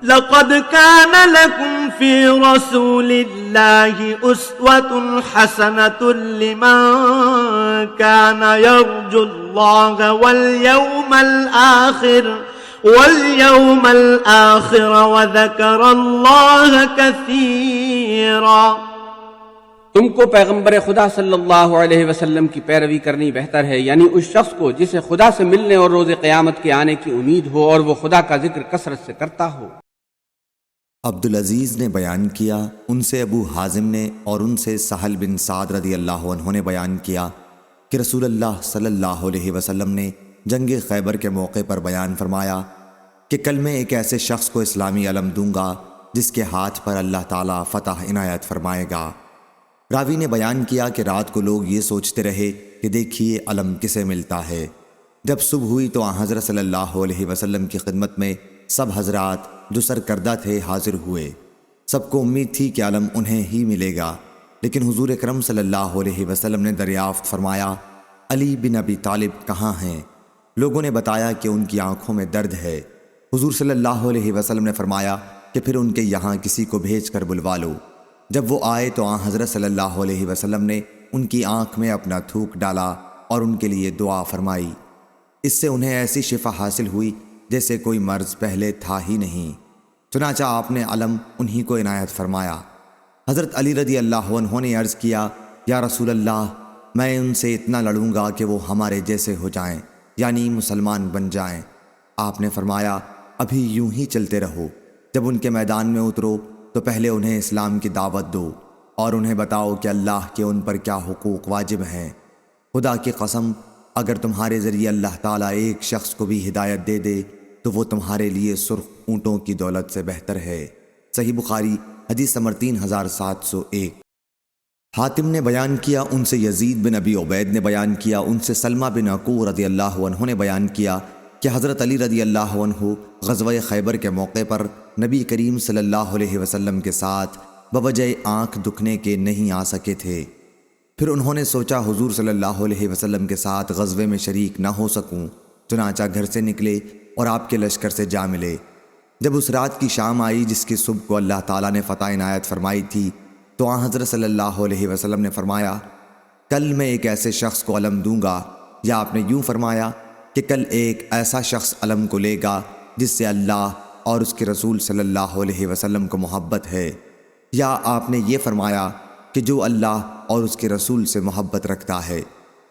لقد كان لكم في رسول الله أسوة حسنة لمن كان يرجو الله واليوم الآخر وذكر الله كثيرا۔ تم کو پیغمبر خدا صلی اللہ علیہ وسلم کی پیروی کرنی بہتر ہے، یعنی اس شخص کو جسے خدا سے ملنے اور روز قیامت کے آنے کی امید ہو اور وہ خدا کا ذکر کثرت سے کرتا ہو۔ عبدالعزیز نے بیان کیا، ان سے ابو حازم نے اور ان سے سہل بن سعد رضی اللہ عنہ نے بیان کیا کہ رسول اللہ صلی اللہ علیہ وسلم نے جنگ خیبر کے موقع پر بیان فرمایا کہ کل میں ایک ایسے شخص کو اسلامی علم دوں گا جس کے ہاتھ پر اللہ تعالیٰ فتح عنایت فرمائے گا۔ راوی نے بیان کیا کہ رات کو لوگ یہ سوچتے رہے کہ دیکھیے علم کسے ملتا ہے۔ جب صبح ہوئی تو آن حضرت صلی اللہ علیہ وسلم کی خدمت میں سب حضرات جو سرکردہ تھے حاضر ہوئے۔ سب کو امید تھی کہ علم انہیں ہی ملے گا، لیکن حضور اکرم صلی اللہ علیہ وسلم نے دریافت فرمایا، علی بن ابی طالب کہاں ہیں؟ لوگوں نے بتایا کہ ان کی آنکھوں میں درد ہے۔ حضور صلی اللہ علیہ وسلم نے فرمایا کہ پھر ان کے یہاں کسی کو بھیج کر بلوا لو۔ جب وہ آئے تو آن حضرت صلی اللہ علیہ وسلم نے ان کی آنکھ میں اپنا تھوک ڈالا اور ان کے لیے دعا فرمائی۔ اس سے انہیں ایسی شفا حاصل ہوئی جیسے کوئی مرض پہلے تھا ہی نہیں۔ چنانچہ آپ نے علم انہی کو عنایت فرمایا۔ حضرت علی رضی اللہ عنہ نے عرض کیا، یا رسول اللہ، میں ان سے اتنا لڑوں گا کہ وہ ہمارے جیسے ہو جائیں، یعنی مسلمان بن جائیں۔ آپ نے فرمایا، ابھی یوں ہی چلتے رہو، جب ان کے میدان میں اترو تو پہلے انہیں اسلام کی دعوت دو اور انہیں بتاؤ کہ اللہ کے ان پر کیا حقوق واجب ہیں۔ خدا کی قسم، اگر تمہارے ذریعے اللہ تعالیٰ ایک شخص کو بھی ہدایت دے دے تو وہ تمہارے لیے سرخ اونٹوں کی دولت سے بہتر ہے۔ صحیح بخاری حدیث نمبر 3701۔ حاتم نے بیان کیا، ان سے یزید بن ابی عبید نے بیان کیا، ان سے سلمہ بن عقوع رضی اللہ عنہ نے بیان کیا کہ حضرت علی رضی اللہ عنہ غزوہ خیبر کے موقع پر نبی کریم صلی اللہ علیہ وسلم کے ساتھ بوجہ آنکھ دکھنے کے نہیں آ سکے تھے۔ پھر انہوں نے سوچا حضور صلی اللہ علیہ وسلم کے ساتھ غزوے میں شریک نہ ہو سکوں، چنانچہ گھر سے نکلے اور آپ کے لشکر سے جا ملے۔ جب اس رات کی شام آئی جس کی صبح کو اللہ تعالیٰ نے فتح عنایت فرمائی تھی تو آن حضرت صلی اللہ علیہ وسلم نے فرمایا، کل میں ایک ایسے شخص کو علم دوں گا، یا آپ نے یوں فرمایا کہ کل ایک ایسا شخص علم کو لے گا جس سے اللہ اور اس کے رسول صلی اللہ علیہ وسلم کو محبت ہے، یا آپ نے یہ فرمایا کہ جو اللہ اور اس کے رسول سے محبت رکھتا ہے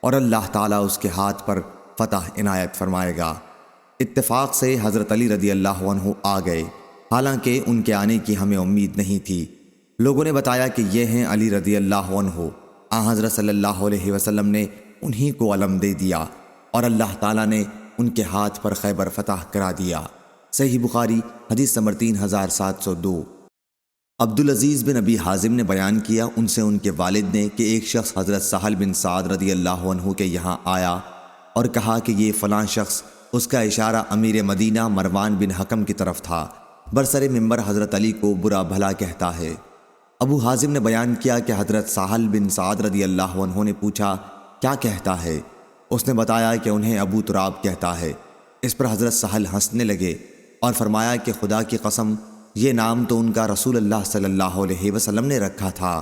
اور اللہ تعالیٰ اس کے ہاتھ پر فتح عنایت فرمائے گا۔ اتفاق سے حضرت علی رضی اللہ عنہ آ گئے، حالانکہ ان کے آنے کی ہمیں امید نہیں تھی۔ لوگوں نے بتایا کہ یہ ہیں علی رضی اللہ عنہ۔ آن حضرت صلی اللہ علیہ وسلم نے انہی کو علم دے دیا اور اللہ تعالیٰ نے ان کے ہاتھ پر خیبر فتح کرا دیا۔ صحیح بخاری حدیث نمبر 3702۔ عبدالعزیز بن ابی حازم نے بیان کیا، ان سے ان کے والد نے کہ ایک شخص حضرت سہل بن سعد رضی اللہ عنہ کے یہاں آیا اور کہا کہ یہ فلاں شخص، اس کا اشارہ امیر مدینہ مروان بن حکم کی طرف تھا، برسر ممبر حضرت علی کو برا بھلا کہتا ہے۔ ابو حازم نے بیان کیا کہ حضرت سہل بن سعد رضی اللہ عنہ نے پوچھا، کیا کہتا ہے؟ اس نے بتایا کہ انہیں ابو تراب کہتا ہے۔ اس پر حضرت سہل ہنسنے لگے اور فرمایا کہ خدا کی قسم، یہ نام تو ان کا رسول اللہ صلی اللہ علیہ وسلم نے رکھا تھا،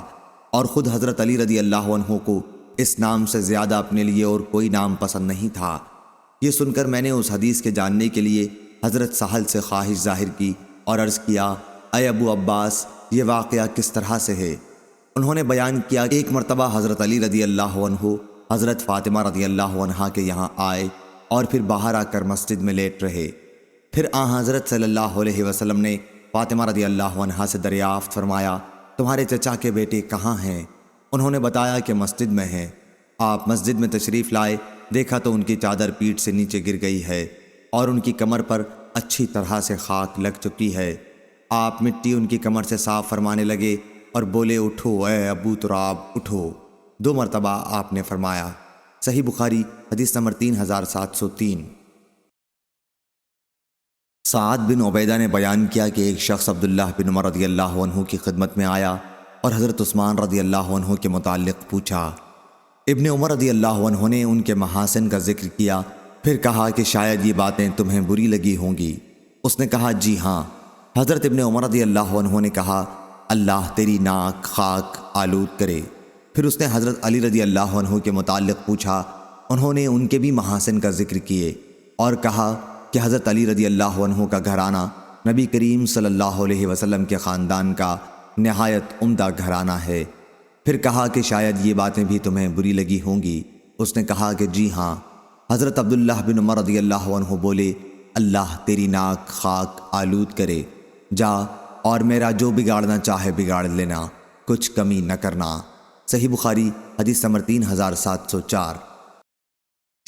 اور خود حضرت علی رضی اللہ عنہ کو اس نام سے زیادہ اپنے لیے اور کوئی نام پسند نہیں تھا۔ یہ سن کر میں نے اس حدیث کے جاننے کے لیے حضرت سہل سے خواہش ظاہر کی اور عرض کیا، اے ابو عباس، یہ واقعہ کس طرح سے ہے؟ انہوں نے بیان کیا کہ ایک مرتبہ حضرت علی رضی اللہ عنہ حضرت فاطمہ رضی اللہ عنہا کے یہاں آئے اور پھر باہر آ کر مسجد میں لیٹ رہے۔ پھر آن حضرت صلی اللہ علیہ وسلم نے فاطمہ رضی اللہ عنہا سے دریافت فرمایا، تمہارے چچا کے بیٹے کہاں ہیں؟ انہوں نے بتایا کہ مسجد میں ہیں۔ آپ مسجد میں تشریف لائے، دیکھا تو ان کی چادر پیٹھ سے نیچے گر گئی ہے اور ان کی کمر پر اچھی طرح سے خاک لگ چکی ہے۔ آپ مٹی ان کی کمر سے صاف فرمانے لگے اور بولے، اٹھو اے ابو تراب، اٹھو۔ 2 مرتبہ آپ نے فرمایا۔ صحیح بخاری حدیث نمبر 3703۔ سعد بن عبیدہ نے بیان کیا کہ ایک شخص عبداللہ بن عمر رضی اللہ عنہ کی خدمت میں آیا اور حضرت عثمان رضی اللہ عنہ کے متعلق پوچھا۔ ابن عمر رضی اللہ عنہ نے ان کے محاسن کا ذکر کیا، پھر کہا کہ شاید یہ باتیں تمہیں بری لگی ہوں گی۔ اس نے کہا، جی ہاں۔ حضرت ابن عمر رضی اللہ عنہ نے کہا اللہ تیری ناک خاک آلود کرے۔ پھر اس نے حضرت علی رضی اللہ عنہ کے متعلق پوچھا، انہوں نے ان کے بھی محاسن کا ذکر کیے اور کہا کہ حضرت علی رضی اللہ عنہ کا گھرانہ نبی کریم صلی اللہ علیہ وسلم کے خاندان کا نہایت عمدہ گھرانہ ہے۔ پھر کہا کہ شاید یہ باتیں بھی تمہیں بری لگی ہوں گی۔ اس نے کہا کہ جی ہاں۔ حضرت عبداللہ بن عمر رضی اللہ عنہ بولے اللہ تیری ناک خاک آلود کرے، جا اور میرا جو بگاڑنا چاہے بگاڑ لینا، کچھ کمی نہ کرنا۔ صحیح بخاری حدیث نمبر 3704۔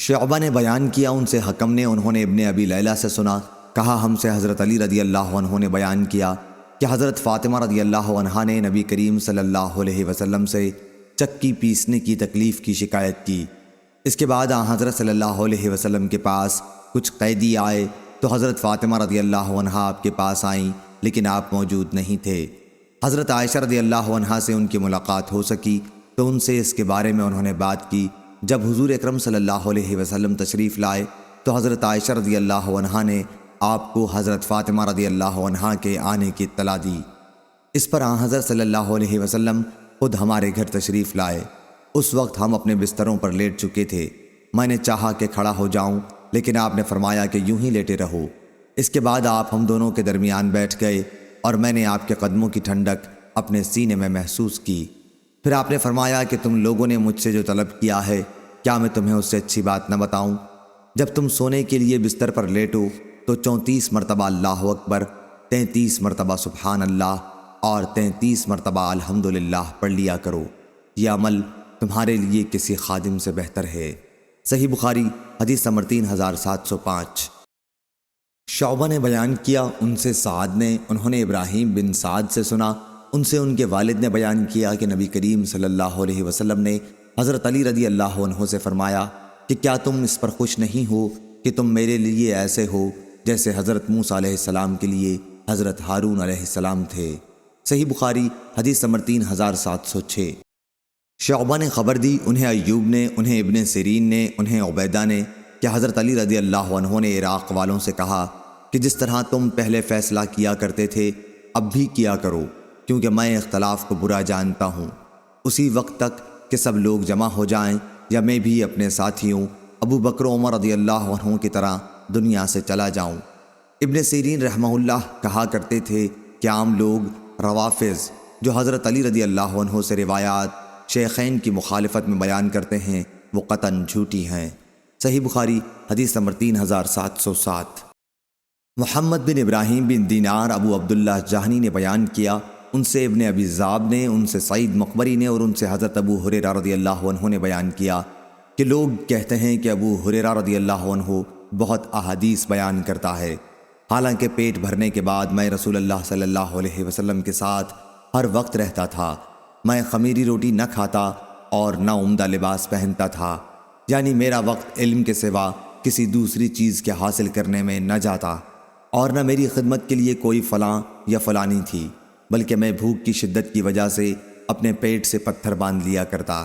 شعبہ نے بیان کیا ان سے حکم نے، انہوں نے ابن ابی لیلہ سے سنا، کہا ہم سے حضرت علی رضی اللہ عنہ نے بیان کیا کہ حضرت فاطمہ رضی اللہ عنہا نے نبی کریم صلی اللہ علیہ وسلم سے چکی پیسنے کی تکلیف کی شکایت کی۔ اس کے بعد حضرت صلی اللہ علیہ وسلم کے پاس کچھ قیدی آئے تو حضرت فاطمہ رضی اللہ عنہا آپ کے پاس آئیں، لیکن آپ موجود نہیں تھے۔ حضرت عائشہ رضی اللہ عنہا سے ان کی ملاقات ہو سکی تو ان سے اس کے بارے میں انہوں نے بات کی۔ جب حضور اکرم صلی اللہ علیہ وسلم تشریف لائے تو حضرت عائشہ رضی اللہ عنہا نے آپ کو حضرت فاطمہ رضی اللہ عنہا کے آنے کی اطلاع دی۔ اس پر حضرت صلی اللہ علیہ وسلم خود ہمارے گھر تشریف لائے۔ اس وقت ہم اپنے بستروں پر لیٹ چکے تھے۔ میں نے چاہا کہ کھڑا ہو جاؤں، لیکن آپ نے فرمایا کہ یوں ہی لیٹے رہو۔ اس کے بعد آپ ہم دونوں کے درمیان بیٹھ گئے اور میں نے آپ کے قدموں کی ٹھنڈک اپنے سینے میں محسوس کی۔ پھر آپ نے فرمایا کہ تم لوگوں نے مجھ سے جو طلب کیا ہے، کیا میں تمہیں اس سے اچھی بات نہ بتاؤں؟ جب تم سونے کے لیے بستر پر لیٹو تو 34 مرتبہ اللہ اکبر، 33 مرتبہ سبحان اللہ اور 33 مرتبہ الحمدللہ پڑھ لیا کرو۔ یہ عمل تمہارے لیے کسی خادم سے بہتر ہے۔ صحیح بخاری حدیث نمبر 3705۔ شعبہ نے بیان کیا ان سے سعد نے، انہوں نے ابراہیم بن سعد سے سنا، ان سے ان کے والد نے بیان کیا کہ نبی کریم صلی اللہ علیہ وسلم نے حضرت علی رضی اللہ عنہ سے فرمایا کہ کیا تم اس پر خوش نہیں ہو کہ تم میرے لیے ایسے ہو جیسے حضرت موسیٰ علیہ السلام کے لیے حضرت ہارون علیہ السلام تھے۔ صحیح بخاری حدیث نمبر 3706۔ شعبہ نے خبر دی، انہیں ایوب نے، انہیں ابن سیرین نے، انہیں عبیدہ نے کہ حضرت علی رضی اللہ عنہ نے عراق والوں سے کہا کہ جس طرح تم پہلے فیصلہ کیا کرتے تھے اب بھی کیا کرو، کیونکہ میں اختلاف کو برا جانتا ہوں۔ اسی وقت تک کہ سب لوگ جمع ہو جائیں یا میں بھی اپنے ساتھیوں ابو بکر و عمر رضی اللہ عنہ کی طرح دنیا سے چلا جاؤں۔ ابن سیرین رحمہ اللہ کہا کرتے تھے کہ عام لوگ روافض جو حضرت علی رضی اللہ عنہ سے روایات شیخین کی مخالفت میں بیان کرتے ہیں وہ قطعاً جھوٹی ہیں۔ صحیح بخاری حدیث نمبر 3707۔ محمد بن ابراہیم بن دینار ابو عبداللہ جہنی نے بیان کیا، ان سے ابن ابی ذئب نے، ان سے سعید مقبری نے اور ان سے حضرت ابو ہریرہ رضی اللہ عنہ نے بیان کیا کہ لوگ کہتے ہیں کہ ابو ہریرہ رضی اللہ عنہ بہت احادیث بیان کرتا ہے، حالانکہ پیٹ بھرنے کے بعد میں رسول اللہ صلی اللہ علیہ وسلم کے ساتھ ہر وقت رہتا تھا۔ میں خمیری روٹی نہ کھاتا اور نہ عمدہ لباس پہنتا تھا، یعنی میرا وقت علم کے سوا کسی دوسری چیز کے حاصل کرنے میں نہ جاتا، اور نہ میری خدمت کے لیے کوئی فلاں یا فلانی تھی، بلکہ میں بھوک کی شدت کی وجہ سے اپنے پیٹ سے پتھر باندھ لیا کرتا۔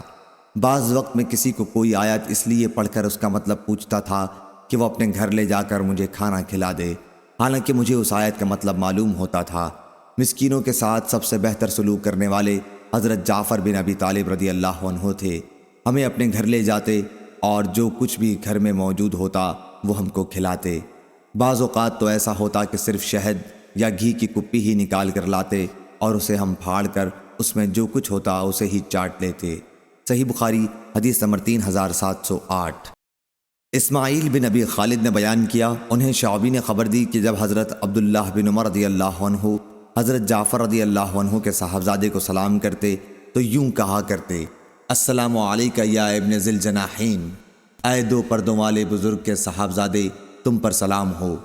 بعض وقت میں کسی کو کوئی آیت اس لیے پڑھ کر اس کا مطلب پوچھتا تھا کہ وہ اپنے گھر لے جا کر مجھے کھانا کھلا دے، حالانکہ مجھے اس آیت کا مطلب معلوم ہوتا تھا۔ مسکینوں کے ساتھ سب سے بہتر سلوک کرنے والے حضرت جعفر بن ابی طالب رضی اللہ عنہ تھے، ہمیں اپنے گھر لے جاتے اور جو کچھ بھی گھر میں موجود ہوتا وہ ہم کو کھلاتے۔ بعض اوقات تو ایسا ہوتا کہ صرف شہد یا گھی کی کپی ہی نکال کر لاتے اور اسے ہم پھاڑ کر اس میں جو کچھ ہوتا اسے ہی چاٹ لیتے۔ صحیح بخاری حدیث نمبر 3708۔ اسماعیل بن ابی خالد نے بیان کیا، انہیں شعبی نے خبر دی کہ جب حضرت عبداللہ بن عمر رضی اللہ عنہ حضرت جعفر رضی اللہ عنہ کے صاحبزادے کو سلام کرتے تو یوں کہا کرتے، السلام علیکہ یا ابن ذی الجناحین، اے دو پردوں والے بزرگ کے صاحبزادے، تم پر سلام ہو۔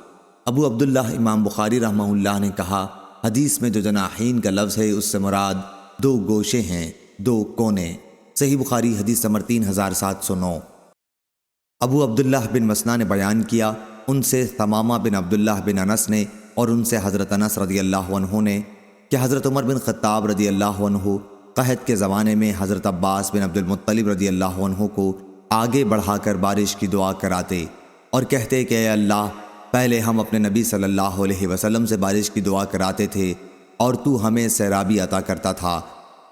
ابو عبداللہ امام بخاری رحمہ اللہ نے کہا، حدیث میں جو جناحین کا لفظ ہے اس سے مراد دو گوشے ہیں، دو کونے۔ صحیح بخاری حدیث نمبر 3709۔ ابو عبداللہ بن مسنا نے بیان کیا، ان سے ثمامہ بن عبداللہ بن انس نے اور ان سے حضرت انس رضی اللہ عنہ نے کہ حضرت عمر بن خطاب رضی اللہ عنہ قحط کے زمانے میں حضرت عباس بن عبد المطلب رضی اللہ عنہ کو آگے بڑھا کر بارش کی دعا کراتے اور کہتے کہ اے اللہ، پہلے ہم اپنے نبی صلی اللہ علیہ وسلم سے بارش کی دعا کراتے تھے اور تو ہمیں سیرابی عطا کرتا تھا۔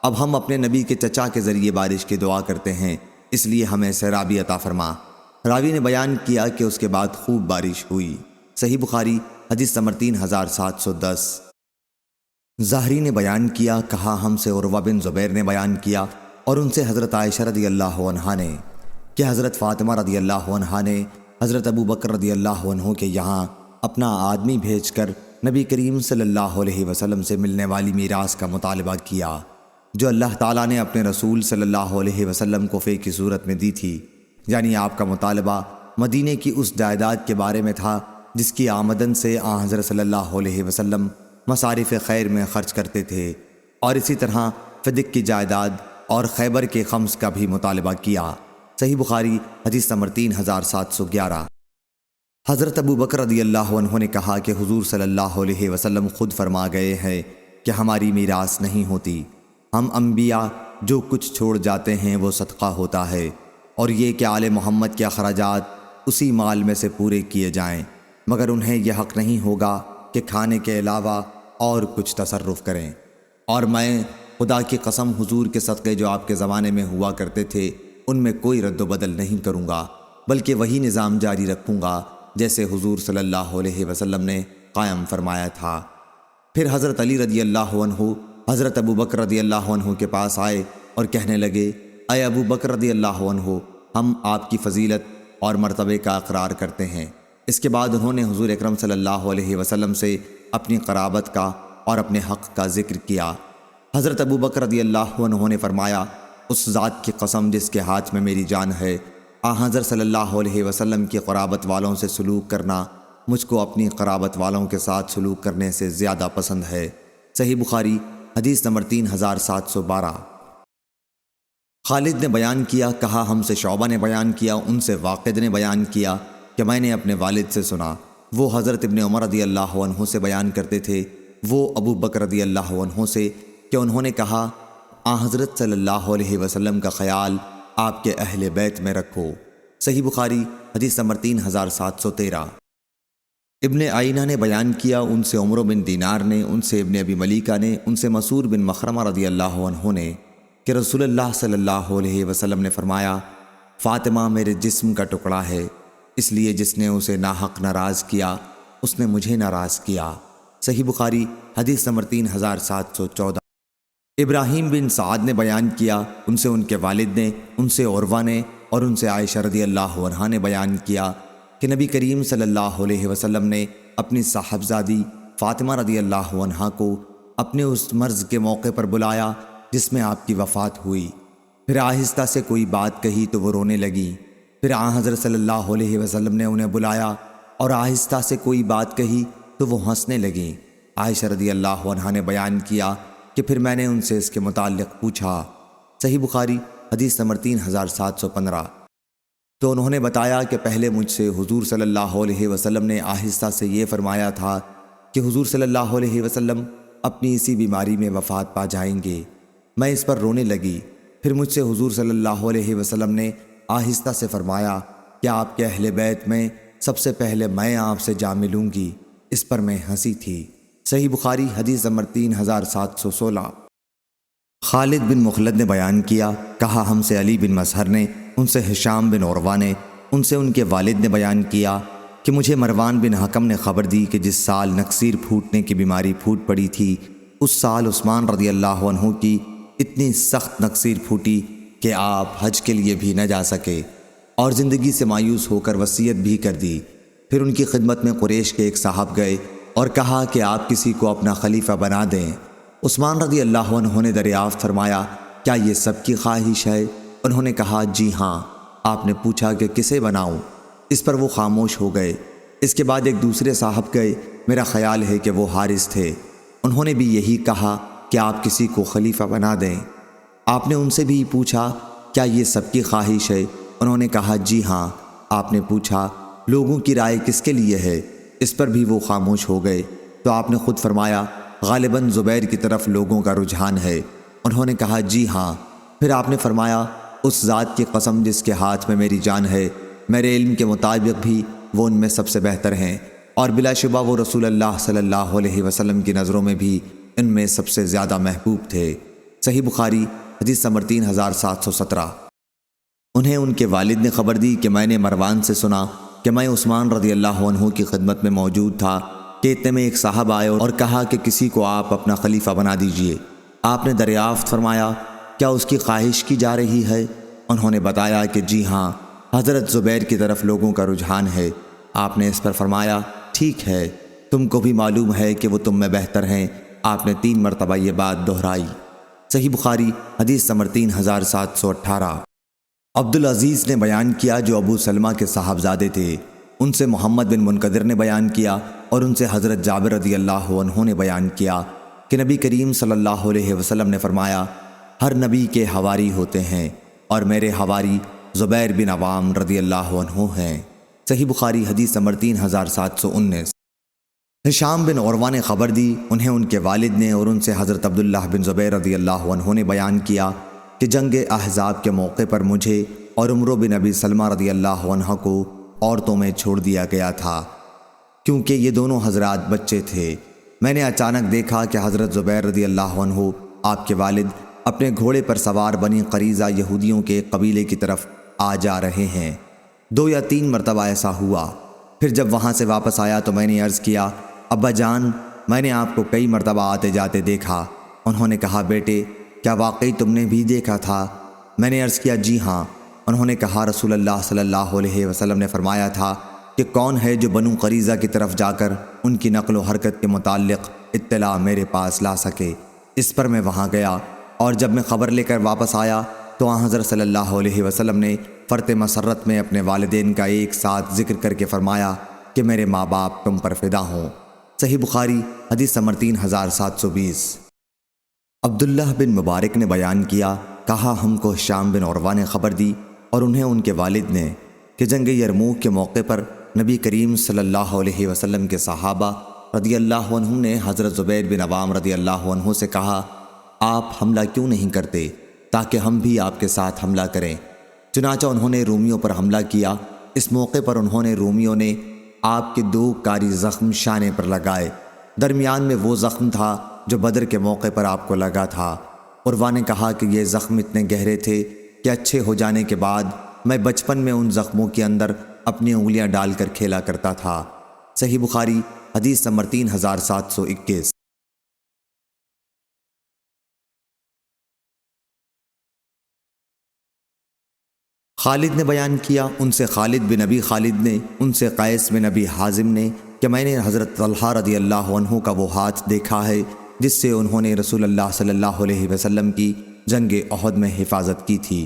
اب ہم اپنے نبی کے چچا کے ذریعے بارش کی دعا کرتے ہیں، اس لیے ہمیں سیرابی عطا فرما۔ راوی نے بیان کیا کہ اس کے بعد خوب بارش ہوئی۔ صحیح بخاری حدیث نمبر 3710۔ زہری نے بیان کیا، کہا ہم سے عروہ بن زبیر نے بیان کیا اور ان سے حضرت عائشہ رضی اللہ عنہا نے کہ حضرت فاطمہ رضی اللہ عنہا نے حضرت ابو بکر رضی اللہ عنہ کے یہاں اپنا آدمی بھیج کر نبی کریم صلی اللہ علیہ وسلم سے ملنے والی میراث کا مطالبہ کیا جو اللہ تعالیٰ نے اپنے رسول صلی اللہ علیہ وسلم کو فے کی صورت میں دی تھی، یعنی آپ کا مطالبہ مدینے کی اس جائیداد کے بارے میں تھا جس کی آمدن سے آن حضرت صلی اللہ علیہ وسلم مصارف خیر میں خرچ کرتے تھے، اور اسی طرح فدق کی جائیداد اور خیبر کے خمس کا بھی مطالبہ کیا۔ صحیح بخاری حدیث نمبر 3711۔ حضرت ابو بکر رضی اللہ عنہ نے کہا کہ حضور صلی اللہ علیہ وسلم خود فرما گئے ہیں کہ ہماری میراث نہیں ہوتی، ہم انبیاء جو کچھ چھوڑ جاتے ہیں وہ صدقہ ہوتا ہے، اور یہ کہ آل محمد کے اخراجات اسی مال میں سے پورے کیے جائیں، مگر انہیں یہ حق نہیں ہوگا کہ کھانے کے علاوہ اور کچھ تصرف کریں، اور میں خدا کی قسم حضور کے صدقے جو آپ کے زمانے میں ہوا کرتے تھے ان میں کوئی رد و بدل نہیں کروں گا، بلکہ وہی نظام جاری رکھوں گا جیسے حضور صلی اللہ علیہ وسلم نے قائم فرمایا تھا۔ پھر حضرت علی رضی اللہ عنہ حضرت ابو بکر رضی اللہ عنہ کے پاس آئے اور کہنے لگے، اے ابو بکر رضی اللہ عنہ، ہم آپ کی فضیلت اور مرتبے کا اقرار کرتے ہیں۔ اس کے بعد انہوں نے حضور اکرم صلی اللہ علیہ وسلم سے اپنی قرابت کا اور اپنے حق کا ذکر کیا۔ حضرت ابو بکر رضی اللہ عنہ نے فرمایا، اس ذات کی قسم جس کے ہاتھ میں میری جان ہے، حضرت صلی اللہ علیہ وسلم کی قرابت والوں سے سلوک کرنا مجھ کو اپنی قرابت والوں کے ساتھ سلوک کرنے سے زیادہ پسند ہے۔ صحیح بخاری حدیث نمبر 3712۔ خالد نے بیان کیا، کہا ہم سے شعبہ نے بیان کیا، ان سے واقد نے بیان کیا کہ میں نے اپنے والد سے سنا، وہ حضرت ابن عمر رضی اللہ عنہ سے بیان کرتے تھے، وہ ابو بکر رضی اللہ عنہ سے کہ انہوں نے کہا، حضرت صلی اللہ علیہ وسلم کا خیال آپ کے اہل بیت میں رکھو۔ صحیح بخاری حدیث نمبر 3713۔ ابن عینہ نے بیان کیا، ان سے عمر بن دینار نے، ان سے ابن ابی ملیکہ نے، ان سے مسعود بن مخرمہ رضی اللہ عنہ نے کہ رسول اللہ صلی اللہ علیہ وسلم نے فرمایا، فاطمہ میرے جسم کا ٹکڑا ہے، اس لیے جس نے اسے ناحق ناراض کیا اس نے مجھے ناراض کیا۔ صحیح بخاری حدیث نمبر 3714۔ ابراہیم بن سعد نے بیان کیا، ان سے ان کے والد نے، ان سے عروہ نے اور ان سے عائشہ رضی اللہ عنہا نے بیان کیا کہ نبی کریم صلی اللہ علیہ وسلم نے اپنی صاحبزادی فاطمہ رضی اللہ عنہا کو اپنے اس مرض کے موقع پر بلایا جس میں آپ کی وفات ہوئی، پھر آہستہ سے کوئی بات کہی تو وہ رونے لگی، پھر حضرت صلی اللہ علیہ وسلم نے انہیں بلایا اور آہستہ سے کوئی بات کہی تو وہ ہنسنے لگیں۔ عائشہ رضی اللہ عنہا نے بیان کیا کہ پھر میں نے ان سے اس کے متعلق پوچھا۔ صحیح بخاری حدیث نمبر 3715۔ تو انہوں نے بتایا کہ پہلے مجھ سے حضور صلی اللہ علیہ وسلم نے آہستہ سے یہ فرمایا تھا کہ حضور صلی اللہ علیہ وسلم اپنی اسی بیماری میں وفات پا جائیں گے۔ میں اس پر رونے لگی، پھر مجھ سے حضور صلی اللہ علیہ وسلم نے آہستہ سے فرمایا کہ آپ کے اہل بیت میں سب سے پہلے میں آپ سے جا ملوں گی، اس پر میں ہنسی تھی۔ صحیح بخاری حدیث نمبر 3716۔ خالد بن مخلد نے بیان کیا، کہا ہم سے علی بن مظہر نے، ان سے ہشام بن عروہ نے، ان سے ان کے والد نے بیان کیا کہ مجھے مروان بن حکم نے خبر دی کہ جس سال نکسیر پھوٹنے کی بیماری پھوٹ پڑی تھی، اس سال عثمان رضی اللہ عنہ کی اتنی سخت نکسیر پھوٹی کہ آپ حج کے لیے بھی نہ جا سکے اور زندگی سے مایوس ہو کر وصیت بھی کر دی۔ پھر ان کی خدمت میں قریش کے ایک صاحب گئے اور کہا کہ آپ کسی کو اپنا خلیفہ بنا دیں۔ عثمان رضی اللہ عنہ نے دریافت فرمایا، کیا یہ سب کی خواہش ہے؟ انہوں نے کہا جی ہاں۔ آپ نے پوچھا کہ کسے بناؤں؟ اس پر وہ خاموش ہو گئے۔ اس کے بعد ایک دوسرے صاحب گئے، میرا خیال ہے کہ وہ حارث تھے، انہوں نے بھی یہی کہا کہ آپ کسی کو خلیفہ بنا دیں۔ آپ نے ان سے بھی پوچھا کیا یہ سب کی خواہش ہے؟ انہوں نے کہا جی ہاں۔ آپ نے پوچھا لوگوں کی رائے کس کے لیے ہے؟ اس پر بھی وہ خاموش ہو گئے۔ تو آپ نے خود فرمایا غالباً زبیر کی طرف لوگوں کا رجحان ہے۔ انہوں نے کہا جی ہاں۔ پھر آپ نے فرمایا اس ذات کی قسم جس کے ہاتھ میں میری جان ہے، میرے علم کے مطابق بھی وہ ان میں سب سے بہتر ہیں، اور بلا شبہ وہ رسول اللہ صلی اللہ علیہ وسلم کی نظروں میں بھی ان میں سب سے زیادہ محبوب تھے۔ صحیح بخاری حدیث نمبر 3717۔ انہیں ان کے والد نے خبر دی کہ میں نے مروان سے سنا کہ میں عثمان رضی اللہ عنہ کی خدمت میں موجود تھا کہ اتنے میں ایک صاحب آئے اور کہا کہ کسی کو آپ اپنا خلیفہ بنا دیجئے۔ آپ نے دریافت فرمایا کیا اس کی خواہش کی جا رہی ہے؟ انہوں نے بتایا کہ جی ہاں، حضرت زبیر کی طرف لوگوں کا رجحان ہے۔ آپ نے اس پر فرمایا ٹھیک ہے، تم کو بھی معلوم ہے کہ وہ تم میں بہتر ہیں۔ آپ نے 3 مرتبہ یہ بات دہرائی۔ صحیح بخاری حدیث نمبر 3718۔ عبدالعزیز نے بیان کیا جو ابو سلمہ کے صاحبزادے تھے، ان سے محمد بن منقدر نے بیان کیا اور ان سے حضرت جابر رضی اللہ عنہ نے بیان کیا کہ نبی کریم صلی اللہ علیہ وسلم نے فرمایا ہر نبی کے حواری ہوتے ہیں اور میرے حواری زبیر بن عوام رضی اللہ عنہ ہیں۔ صحیح بخاری حدیث نمبر 3719۔ ہشام بن عروہ نے خبر دی، انہیں ان کے والد نے اور ان سے حضرت عبداللہ بن زبیر رضی اللہ عنہ نے بیان کیا کہ جنگ احزاب کے موقع پر مجھے اور عمرو بن ابی سلمہ رضی اللہ عنہ کو عورتوں میں چھوڑ دیا گیا تھا کیونکہ یہ دونوں حضرات بچے تھے۔ میں نے اچانک دیکھا کہ حضرت زبیر رضی اللہ عنہ آپ کے والد اپنے گھوڑے پر سوار بنی قریظہ یہودیوں کے قبیلے کی طرف آ جا رہے ہیں۔ 2 یا 3 مرتبہ ایسا ہوا۔ پھر جب وہاں سے واپس آیا تو میں نے عرض کیا ابا جان، میں نے آپ کو کئی مرتبہ آتے جاتے دیکھا۔ انہوں نے کہا بیٹے کیا واقعی تم نے بھی دیکھا تھا؟ میں نے عرض کیا جی ہاں۔ انہوں نے کہا رسول اللہ صلی اللہ علیہ وسلم نے فرمایا تھا کہ کون ہے جو بنو قریظہ کی طرف جا کر ان کی نقل و حرکت کے متعلق اطلاع میرے پاس لا سکے۔ اس پر میں وہاں گیا اور جب میں خبر لے کر واپس آیا تو آن حضرت صلی اللہ علیہ وسلم نے فرط مسرت میں اپنے والدین کا ایک ساتھ ذکر کر کے فرمایا کہ میرے ماں باپ تم پر فدا ہوں۔ صحیح بخاری حدیث نمبر 3720۔ عبداللہ بن مبارک نے بیان کیا، کہا ہم کو ہشام بن عروہ نے خبر دی اور انہیں ان کے والد نے کہ جنگ یرموک کے موقع پر نبی کریم صلی اللہ علیہ وسلم کے صحابہ رضی اللہ عنہ نے حضرت زبیر بن عوام رضی اللہ عنہ سے کہا آپ حملہ کیوں نہیں کرتے تاکہ ہم بھی آپ کے ساتھ حملہ کریں۔ چنانچہ انہوں نے رومیوں پر حملہ کیا۔ اس موقع پر انہوں نے رومیوں نے آپ کے 2 کاری زخم شانے پر لگائے، درمیان میں وہ زخم تھا جو بدر کے موقع پر آپ کو لگا تھا۔ عروہ نے کہا کہ یہ زخم اتنے گہرے تھے کہ اچھے ہو جانے کے بعد میں بچپن میں ان زخموں کے اندر اپنی انگلیاں ڈال کر کھیلا کرتا تھا۔ صحیح بخاری حدیث نمبر 3721۔ خالد نے بیان کیا، ان سے خالد بن ابی خالد نے، ان سے قیس بن ابی حازم نے کہ میں نے حضرت طلحہ رضی اللہ عنہ کا وہ ہاتھ دیکھا ہے جس سے انہوں نے رسول اللہ صلی اللہ علیہ وسلم کی جنگ احد میں حفاظت کی تھی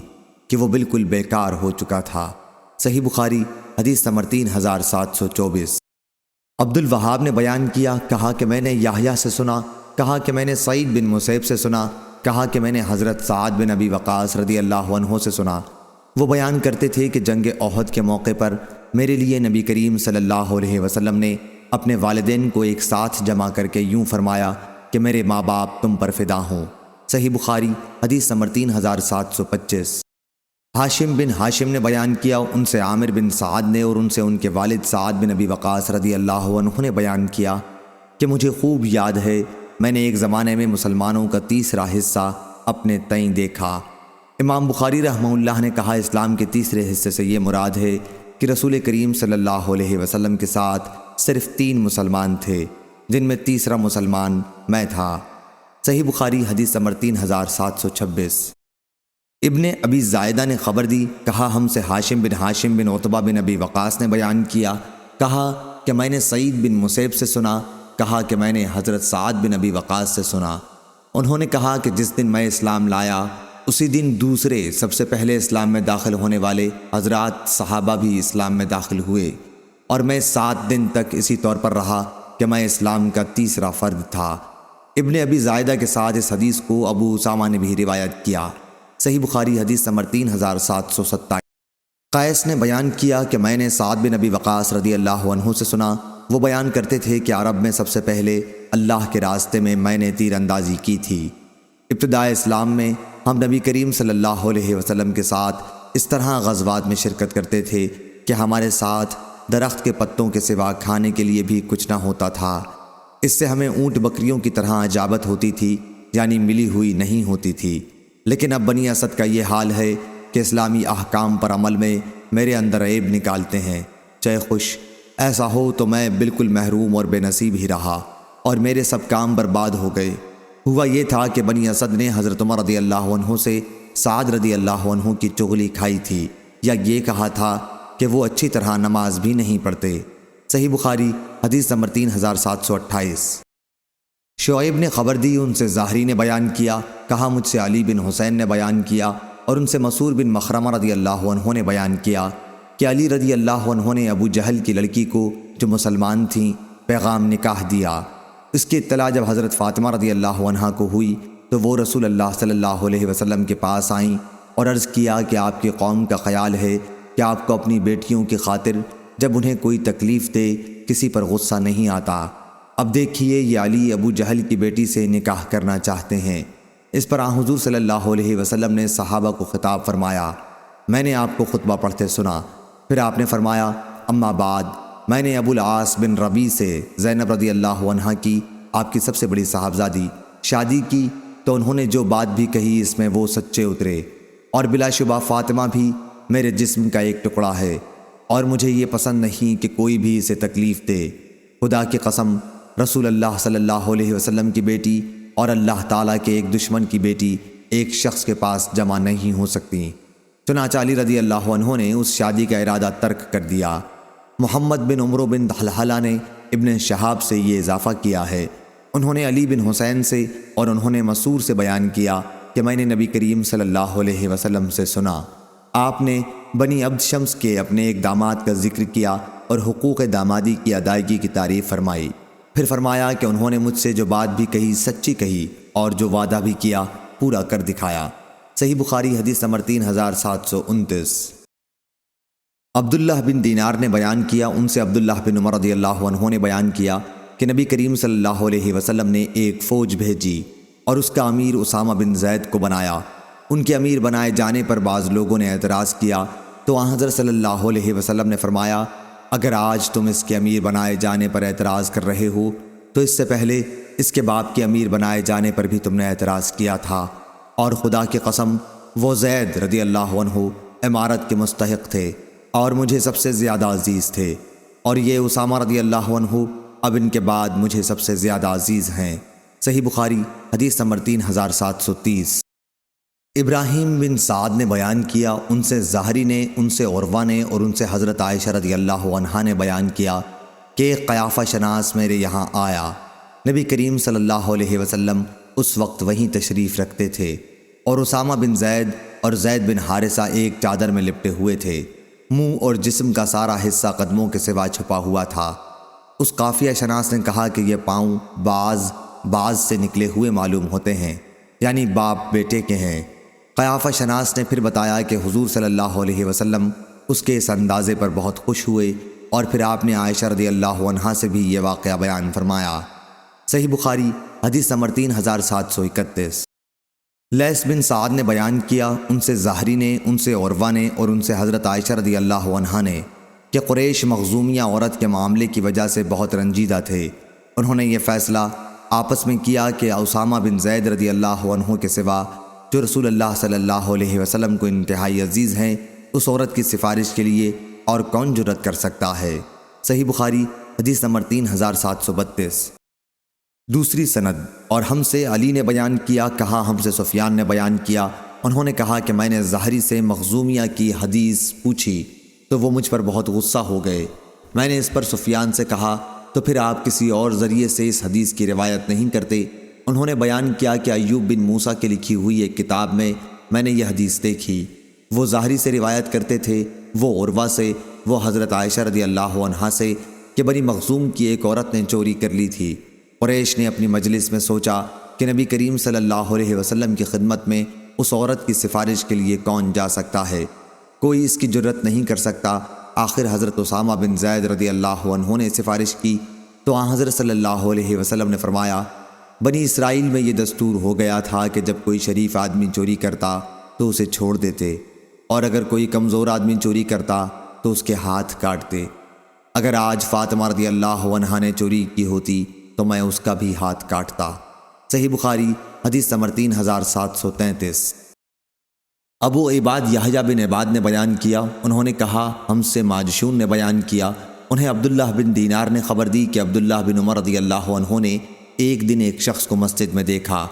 کہ وہ بالکل بیکار ہو چکا تھا۔ صحیح بخاری حدیث نمبر 3724۔ عبد الوہاب نے بیان کیا، کہا کہ میں نے یحییٰ سے سنا، کہا کہ میں نے سعید بن مسیب سے سنا، کہا کہ میں نے حضرت سعد بن ابی وقاص رضی اللہ عنہ سے سنا۔ وہ بیان کرتے تھے کہ جنگ احد کے موقع پر میرے لیے نبی کریم صلی اللہ علیہ وسلم نے اپنے والدین کو ایک ساتھ جمع کر کے یوں فرمایا کہ میرے ماں باپ تم پر فدا ہوں۔ صحیح بخاری حدیث نمبر 3725۔ ہاشم بن ہاشم نے بیان کیا، ان سے عامر بن سعد نے اور ان سے ان کے والد سعد بن ابی وقاص رضی اللہ عنہ نے بیان کیا کہ مجھے خوب یاد ہے میں نے ایک زمانے میں مسلمانوں کا 3 حصہ اپنے تئیں دیکھا۔ امام بخاری رحمہ اللہ نے کہا اسلام کے 3 حصے سے یہ مراد ہے کہ رسول کریم صلی اللہ علیہ وسلم کے ساتھ صرف 3 مسلمان تھے جن میں تیسرا مسلمان میں تھا۔ صحیح بخاری حدیث نمبر 3726۔ ابن ابی زائدہ نے خبر دی، کہا ہم سے ہاشم بن عتبہ بن ابی وقاص نے بیان کیا، کہا کہ میں نے سعید بن مسیب سے سنا، کہا کہ میں نے حضرت سعد بن ابی وقاص سے سنا۔ انہوں نے کہا کہ جس دن میں اسلام لایا اسی دن دوسرے سب سے پہلے اسلام میں داخل ہونے والے حضرات صحابہ بھی اسلام میں داخل ہوئے اور میں 7 دن تک اسی طور پر رہا کہ میں اسلام کا 3 فرد تھا۔ ابن ابی زائدہ کے ساتھ اس حدیث کو ابو اسامہ نے بھی روایت کیا۔ صحیح بخاری حدیث نمبر 3727۔ قیس نے بیان کیا کہ میں نے سعد بن ابی وقاص رضی اللہ عنہ سے سنا، وہ بیان کرتے تھے کہ عرب میں سب سے پہلے اللہ کے راستے میں نے تیر اندازی کی تھی۔ ابتدائے اسلام میں ہم نبی کریم صلی اللہ علیہ وسلم کے ساتھ اس طرح غزوات میں شرکت کرتے تھے کہ ہمارے ساتھ درخت کے پتوں کے سوا کھانے کے لیے بھی کچھ نہ ہوتا تھا۔ اس سے ہمیں اونٹ بکریوں کی طرح اجابت ہوتی تھی، یعنی ملی ہوئی نہیں ہوتی تھی۔ لیکن اب بنی اسد کا یہ حال ہے کہ اسلامی احکام پر عمل میں میرے اندر عیب نکالتے ہیں۔ چے خوش ایسا ہو تو میں بالکل محروم اور بے نصیب ہی رہا اور میرے سب کام برباد ہو گئے۔ ہوا یہ تھا کہ بنی اسد نے حضرت عمر رضی اللہ عنہ سے سعد رضی اللہ عنہ کی چغلی کھائی تھی، یا یہ کہا تھا کہ وہ اچھی طرح نماز بھی نہیں پڑھتے۔ صحیح بخاری حدیث نمبر 3728۔ شعیب نے خبر دی، ان سے زاہری نے بیان کیا، کہا مجھ سے علی بن حسین نے بیان کیا، اور ان سے مسعور بن مخرمہ رضی اللہ عنہ نے بیان کیا کہ علی رضی اللہ عنہ نے ابو جہل کی لڑکی کو جو مسلمان تھیں پیغام نکاح دیا۔ اس کی اطلاع جب حضرت فاطمہ رضی اللہ عنہ کو ہوئی تو وہ رسول اللہ صلی اللہ علیہ وسلم کے پاس آئیں اور عرض کیا کہ آپ کی قوم کا خیال ہے کہ آپ کو اپنی بیٹیوں کی خاطر جب انہیں کوئی تکلیف دے کسی پر غصہ نہیں آتا۔ اب دیکھیے یہ علی ابو جہل کی بیٹی سے نکاح کرنا چاہتے ہیں۔ اس پر حضور صلی اللہ علیہ وسلم نے صحابہ کو خطاب فرمایا، میں نے آپ کو خطبہ پڑھتے سنا۔ پھر آپ نے فرمایا، اما بعد، میں نے ابو العاص بن ربیع سے زینب رضی اللہ عنہ کی، آپ کی سب سے بڑی صاحبزادی، شادی کی تو انہوں نے جو بات بھی کہی اس میں وہ سچے اترے، اور بلا شبہ فاطمہ بھی میرے جسم کا ایک ٹکڑا ہے، اور مجھے یہ پسند نہیں کہ کوئی بھی اسے تکلیف دے۔ خدا کی قسم، رسول اللہ صلی اللہ علیہ وسلم کی بیٹی اور اللہ تعالیٰ کے ایک دشمن کی بیٹی ایک شخص کے پاس جمع نہیں ہو سکتی۔ چنانچہ علی رضی اللہ عنہ نے اس شادی کا ارادہ ترک کر دیا۔ محمد بن عمرو بن دحلحلہ نے ابن شہاب سے یہ اضافہ کیا ہے، انہوں نے علی بن حسین سے اور انہوں نے مسعور سے بیان کیا کہ میں نے نبی کریم صلی اللہ علیہ وسلم سے سنا، آپ نے بنی عبد شمس کے اپنے ایک داماد کا ذکر کیا اور حقوق دامادی کی ادائیگی کی تعریف فرمائی۔ پھر فرمایا کہ انہوں نے مجھ سے جو بات بھی کہی سچی کہی، اور جو وعدہ بھی کیا پورا کر دکھایا۔ صحیح بخاری حدیث نمبر 3729۔ عبداللہ بن دینار نے بیان کیا، ان سے عبداللہ بن عمر رضی اللہ عنہ نے بیان کیا کہ نبی کریم صلی اللہ علیہ وسلم نے ایک فوج بھیجی اور اس کا امیر اسامہ بن زید کو بنایا۔ ان کے امیر بنائے جانے پر بعض لوگوں نے اعتراض کیا تو حضرت صلی اللہ علیہ وسلم نے فرمایا، اگر آج تم اس کے امیر بنائے جانے پر اعتراض کر رہے ہو تو اس سے پہلے اس کے باپ کے امیر بنائے جانے پر بھی تم نے اعتراض کیا تھا، اور خدا کی قسم وہ زید رضی اللہ عنہ امارت کے مستحق تھے اور مجھے سب سے زیادہ عزیز تھے، اور یہ اسامہ رضی اللہ عنہ اب ان کے بعد مجھے سب سے زیادہ عزیز ہیں۔ صحیح بخاری حدیث نمبر 3730۔ ابراہیم بن سعد نے بیان کیا، ان سے زہری نے، ان سے عروہ نے، اور ان سے حضرت عائشہ رضی اللہ عنہا نے بیان کیا کہ ایک قیافہ شناس میرے یہاں آیا۔ نبی کریم صلی اللہ علیہ وسلم اس وقت وہیں تشریف رکھتے تھے، اور اسامہ بن زید اور زید بن حارثہ ایک چادر میں لپٹے ہوئے تھے، منہ اور جسم کا سارا حصہ قدموں کے سوا چھپا ہوا تھا۔ اس قافیہ شناس نے کہا کہ یہ پاؤں باز سے نکلے ہوئے معلوم ہوتے ہیں، یعنی باپ بیٹے کے ہیں۔ قیافہ شناس نے پھر بتایا کہ حضور صلی اللہ علیہ وسلم اس کے اس اندازے پر بہت خوش ہوئے، اور پھر آپ نے عائشہ رضی اللہ عنہا سے بھی یہ واقعہ بیان فرمایا۔ صحیح بخاری حدیث نمبر 3731۔ لیث بن سعد نے بیان کیا، ان سے زہری نے، ان سے عروہ نے، اور ان سے حضرت عائشہ رضی اللہ عنہا نے کہ قریش مخزومیہ عورت کے معاملے کی وجہ سے بہت رنجیدہ تھے۔ انہوں نے یہ فیصلہ آپس میں کیا کہ اسامہ بن زید رضی اللہ عنہ کے سوا جو رسول اللہ صلی اللہ علیہ وسلم کو انتہائی عزیز ہیں، اس عورت کی سفارش کے لیے اور کون جرأت کر سکتا ہے۔ صحیح بخاری حدیث نمبر 3732۔ دوسری سند، اور ہم سے علی نے بیان کیا، کہا ہم سے سفیان نے بیان کیا، انہوں نے کہا کہ میں نے زہری سے مخزومیہ کی حدیث پوچھی تو وہ مجھ پر بہت غصہ ہو گئے۔ میں نے اس پر سفیان سے کہا تو پھر آپ کسی اور ذریعے سے اس حدیث کی روایت نہیں کرتے؟ انہوں نے بیان کیا کہ ایوب بن موسیٰ کی لکھی ہوئی ایک کتاب میں نے یہ حدیث دیکھی، وہ زہری سے روایت کرتے تھے، وہ عروہ سے، وہ حضرت عائشہ رضی اللہ عنہا سے کہ بنی مخزوم کی ایک عورت نے چوری کر لی تھی۔ قریش نے اپنی مجلس میں سوچا کہ نبی کریم صلی اللہ علیہ وسلم کی خدمت میں اس عورت کی سفارش کے لیے کون جا سکتا ہے؟ کوئی اس کی جرأت نہیں کر سکتا۔ آخر حضرت اسامہ بن زید رضی اللہ عنہ نے سفارش کی تو حضرت صلی اللہ علیہ وسلم نے فرمایا، بنی اسرائیل میں یہ دستور ہو گیا تھا کہ جب کوئی شریف آدمی چوری کرتا تو اسے چھوڑ دیتے، اور اگر کوئی کمزور آدمی چوری کرتا تو اس کے ہاتھ کاٹتے۔ اگر آج فاطمہ رضی اللہ عنہا نے چوری کی ہوتی تو میں اس کا بھی ہاتھ کاٹتا۔ صحیح بخاری حدیث نمبر 3733۔ ابو عباد یحییٰ بن عباد نے بیان کیا، انہوں نے کہا ہم سے ماجشون نے بیان کیا، انہیں عبداللہ بن دینار نے خبر دی کہ عبداللہ بن عمر رضی اللہ عنہ نے ایک دن ایک شخص کو مسجد میں دیکھا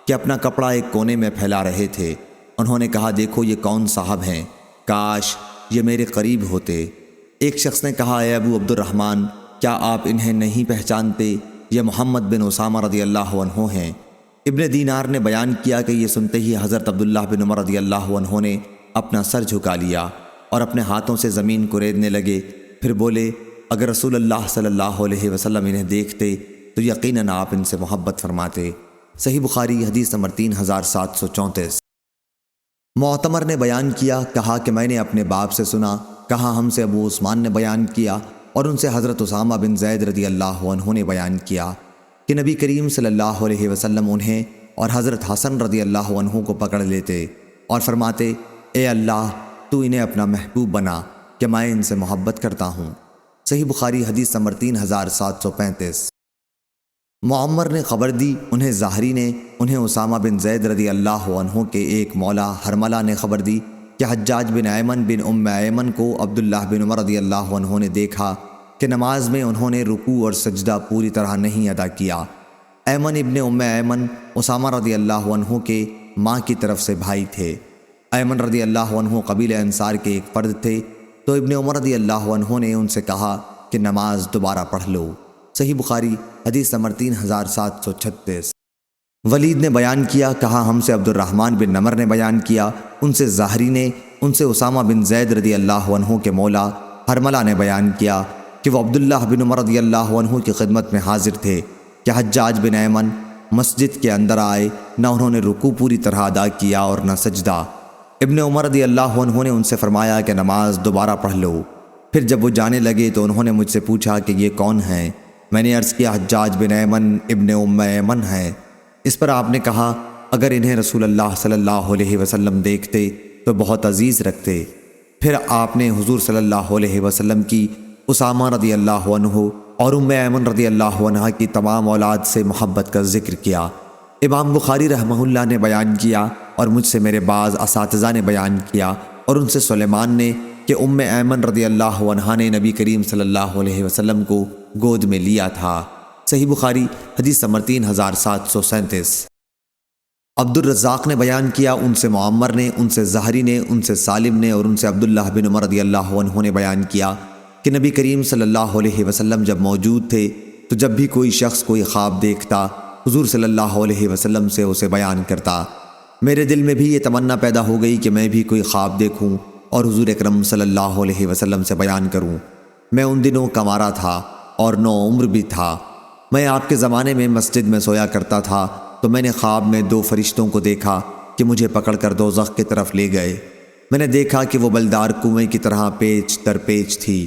کہ اپنا کپڑا ایک کونے میں پھیلا رہے تھے۔ انہوں نے کہا دیکھو یہ کون صاحب ہیں، کاش یہ میرے قریب ہوتے۔ ایک شخص نے کہا اے ابو عبد الرحمن، کیا آپ انہیں نہیں پہچانتے؟ یہ محمد بن اسامہ رضی اللہ عنہ ہیں۔ ابن دینار نے بیان کیا کہ یہ سنتے ہی حضرت عبداللہ بن عمر رضی اللہ عنہ نے اپنا سر جھکا لیا اور اپنے ہاتھوں سے زمین کو ریدنے لگے، پھر بولے اگر رسول اللہ صلی اللہ علیہ وسلم انہیں دیکھتے تو یقیناً آپ ان سے محبت فرماتے۔ صحیح بخاری حدیث نمبر 3734۔ معتمر نے بیان کیا، کہا کہ میں نے اپنے باپ سے سنا، کہا ہم سے ابو عثمان نے بیان کیا اور ان سے حضرت اسامہ بن زید رضی اللہ عنہ نے بیان کیا کہ نبی کریم صلی اللہ علیہ وسلم انہیں اور حضرت حسن رضی اللہ عنہ کو پکڑ لیتے اور فرماتے اے اللہ تو انہیں اپنا محبوب بنا کہ میں ان سے محبت کرتا ہوں۔ صحیح بخاری حدیث نمبر 3735۔ معمر نے خبر دی، انہیں ظاہری نے، انہیں اسامہ بن زید رضی اللہ عنہ کے ایک مولا حرملہ نے خبر دی کہ حجاج بن ایمن بن ام ایمن کو عبداللہ بن عمر رضی اللہ عنہ نے دیکھا کہ نماز میں انہوں نے رکوع اور سجدہ پوری طرح نہیں ادا کیا۔ ایمن ابن ام ایمن اسامہ رضی اللہ عنہ کے ماں کی طرف سے بھائی تھے۔ ایمن رضی اللہ عنہ قبیلہ انصار کے ایک فرد تھے، تو ابن عمر رضی اللہ عنہ نے ان سے کہا کہ نماز دوبارہ پڑھ لو۔ صحیح بخاری حدیث نمبر 3736۔ ولید نے بیان کیا، کہا ہم سے عبد الرحمن بن نمر نے بیان کیا، ان سے ظاہری نے، ان سے اسامہ بن زید رضی اللہ عنہ کے مولا حرملہ نے بیان کیا کہ وہ عبداللہ بن عمر رضی اللہ عنہ کی خدمت میں حاضر تھے کہ حجاج بن ایمن مسجد کے اندر آئے، نہ انہوں نے رکوع پوری طرح ادا کیا اور نہ سجدہ۔ ابن عمر رضی اللہ عنہ نے ان سے فرمایا کہ نماز دوبارہ پڑھ لو۔ پھر جب وہ جانے لگے تو انہوں نے مجھ سے پوچھا کہ یہ کون ہیں؟ میں نے عرض کیا حجاج بن ایمن ابن ام ایمن ہیں۔ اس پر آپ نے کہا اگر انہیں رسول اللہ صلی اللہ علیہ وسلم دیکھتے تو بہت عزیز رکھتے۔ پھر آپ نے حضور صلی اللہ علیہ وسلم کی اسامہ رضی اللہ عنہ اور ام ایمن رضی اللہ عنہ کی تمام اولاد سے محبت کا ذکر کیا۔ امام بخاری رحمہ اللہ نے بیان کیا اور مجھ سے میرے بعض اساتذہ نے بیان کیا اور ان سے سلیمان نے کہ ام ایمن رضی اللہ عنہ نے نبی کریم صلی اللہ علیہ وسلم کو گود میں لیا تھا۔ صحیح بخاری حدیث نمبر 3737۔ عبد الرزاق نے بیان کیا، ان سے معمر نے، ان سے ظاہری نے، ان سے سالم نے اور ان سے عبداللہ بن عمر رضی اللہ عنہ نے بیان کیا کہ نبی کریم صلی اللہ علیہ وسلم جب موجود تھے تو جب بھی کوئی شخص کوئی خواب دیکھتا حضور صلی اللہ علیہ وسلم سے اسے بیان کرتا۔ میرے دل میں بھی یہ تمنا پیدا ہو گئی کہ میں بھی کوئی خواب دیکھوں اور حضور اکرم صلی اللہ علیہ وسلم سے بیان کروں۔ میں ان دنوں کمارا تھا اور نو عمر بھی تھا۔ میں آپ کے زمانے میں مسجد میں سویا کرتا تھا تو میں نے خواب میں 2 فرشتوں کو دیکھا کہ مجھے پکڑ کر دوزخ کی طرف لے گئے۔ میں نے دیکھا کہ وہ بلدار کنویں کی طرح پیچ در پیچ تھی،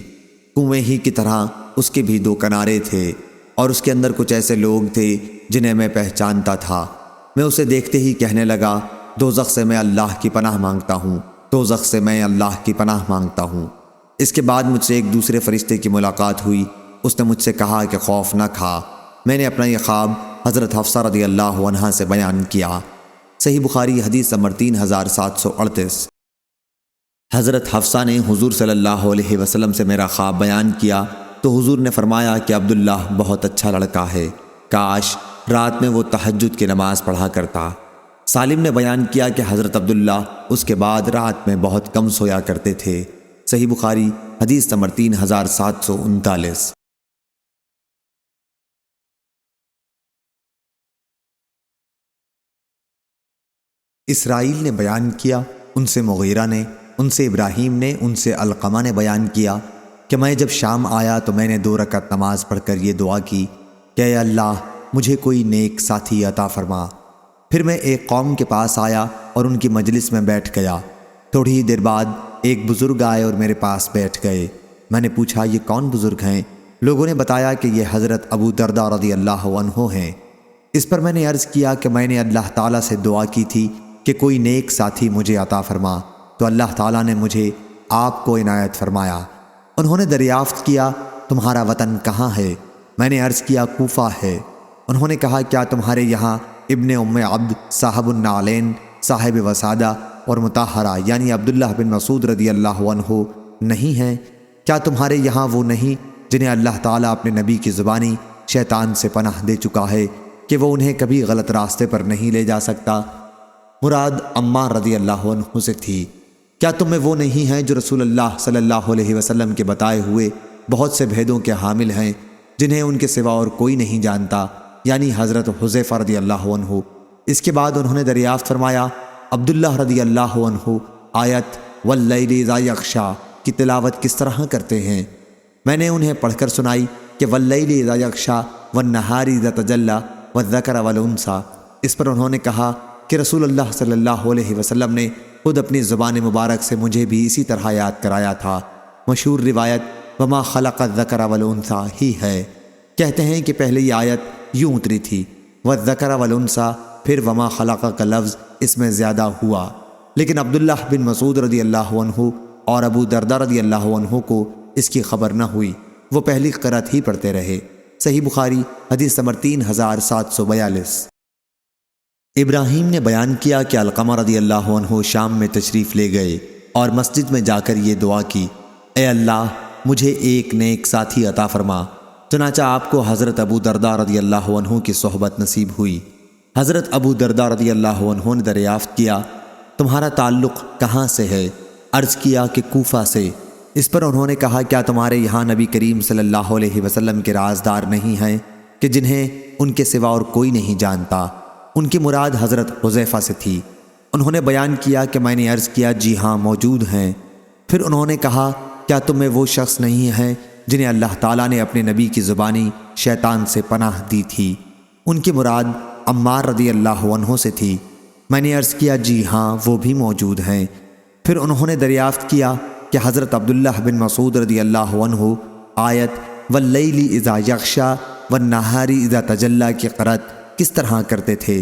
کنویں ہی کی طرح اس کے بھی 2 کنارے تھے اور اس کے اندر کچھ ایسے لوگ تھے جنہیں میں پہچانتا تھا۔ میں اسے دیکھتے ہی کہنے لگا دوزخ سے میں اللہ کی پناہ مانگتا ہوں، دوزخ سے میں اللہ کی پناہ مانگتا ہوں۔ اس کے بعد مجھ سے ایک دوسرے فرشتے کی ملاقات ہوئی، اس نے مجھ سے کہا کہ خوف نہ کھا۔ میں نے اپنا یہ خواب حضرت حفصہ رضی اللہ عنہا سے بیان کیا۔ صحیح بخاری حدیث نمبر 3738۔ حضرت حفصہ نے حضور صلی اللہ علیہ وسلم سے میرا خواب بیان کیا تو حضور نے فرمایا کہ عبداللہ بہت اچھا لڑکا ہے، کاش رات میں وہ تہجد کی نماز پڑھا کرتا۔ سالم نے بیان کیا کہ حضرت عبداللہ اس کے بعد رات میں بہت کم سویا کرتے تھے۔ صحیح بخاری حدیث نمبر 3739۔ اسرائیل نے بیان کیا، ان سے مغیرہ نے، ان سے ابراہیم نے، ان سے علقمہ نے بیان کیا کہ میں جب شام آیا تو میں نے 2 رکعت نماز پڑھ کر یہ دعا کی کہ اے اللہ مجھے کوئی نیک ساتھی عطا فرما۔ پھر میں ایک قوم کے پاس آیا اور ان کی مجلس میں بیٹھ گیا۔ تھوڑی ہی دیر بعد ایک بزرگ آئے اور میرے پاس بیٹھ گئے۔ میں نے پوچھا یہ کون بزرگ ہیں؟ لوگوں نے بتایا کہ یہ حضرت ابو درداء رضی اللہ عنہ ہیں۔ اس پر میں نے عرض کیا کہ میں نے اللہ تعالیٰ سے دعا کی تھی کہ کوئی نیک ساتھی مجھے عطا فرما، تو اللہ تعالیٰ نے مجھے آپ کو عنایت فرمایا۔ انہوں نے دریافت کیا تمہارا وطن کہاں ہے؟ میں نے عرض کیا کوفہ ہے۔ انہوں نے کہا کیا تمہارے یہاں ابن ام عبد صاحب النعلین صاحب وسادہ اور مطہرہ یعنی عبداللہ بن مسعود رضی اللہ عنہ نہیں ہیں؟ کیا تمہارے یہاں وہ نہیں جنہیں اللہ تعالیٰ اپنے نبی کی زبانی شیطان سے پناہ دے چکا ہے کہ وہ انہیں کبھی غلط راستے پر نہیں لے جا سکتا؟ مراد عمار رضی اللہ عنہ سے تھی۔ کیا تم میں وہ نہیں ہیں جو رسول اللہ صلی اللہ علیہ وسلم کے بتائے ہوئے بہت سے بھیدوں کے حامل ہیں جنہیں ان کے سوا اور کوئی نہیں جانتا، یعنی حضرت حذیفہ رضی اللہ عنہ؟ اس کے بعد انہوں نے دریافت فرمایا عبداللہ رضی اللہ عنہ آیت واللیل اذا یغشی کی تلاوت کس طرح کرتے ہیں؟ میں نے انہیں پڑھ کر سنائی کہ واللیل اذا یغشی والنہار اذا تجلی والذکر والانثی۔ اس پر انہوں نے کہا کہ رسول اللہ صلی اللہ علیہ وسلم نے خود اپنی زبان مبارک سے مجھے بھی اسی طرح یاد کرایا تھا۔ مشہور روایت وما خلق الذکر والانثی ہی ہے۔ کہتے ہیں کہ پہلے یہ آیت یوں اتری تھی والذکر والانثی، پھر وما خلق کا لفظ اس میں زیادہ ہوا، لیکن عبداللہ بن مسعود رضی اللہ عنہ اور ابو دردہ رضی اللہ عنہ کو اس کی خبر نہ ہوئی، وہ پہلی قرأت ہی پڑھتے رہے۔ صحیح بخاری حدیث نمبر 3742۔ ابراہیم نے بیان کیا کہ علقمہ رضی اللہ عنہ شام میں تشریف لے گئے اور مسجد میں جا کر یہ دعا کی، اے اللہ مجھے ایک نیک ساتھی عطا فرما۔ چنانچہ آپ کو حضرت ابو دردہ رضی اللہ عنہ کی صحبت نصیب ہوئی۔ حضرت ابو دردہ رضی اللہ عنہ نے دریافت کیا تمہارا تعلق کہاں سے ہے؟ عرض کیا کہ کوفہ سے۔ اس پر انہوں نے کہا کیا تمہارے یہاں نبی کریم صلی اللہ علیہ وسلم کے رازدار نہیں ہیں کہ جنہیں ان کے سوا اور کوئی نہیں جانتا؟ ان کی مراد حضرت حذیفہ سے تھی۔ انہوں نے بیان کیا کہ میں نے عرض کیا جی ہاں موجود ہیں۔ پھر انہوں نے کہا کیا تم میں وہ شخص نہیں ہیں جنہیں اللہ تعالیٰ نے اپنے نبی کی زبانی شیطان سے پناہ دی تھی؟ ان کی مراد عمار رضی اللہ عنہ سے تھی۔ میں نے عرض کیا جی ہاں وہ بھی موجود ہیں۔ پھر انہوں نے دریافت کیا کہ حضرت عبداللہ بن مسعود رضی اللہ عنہ آیت واللیل اذا یغشی والنہار اذا تجلی کی قرأت کس طرح کرتے تھے؟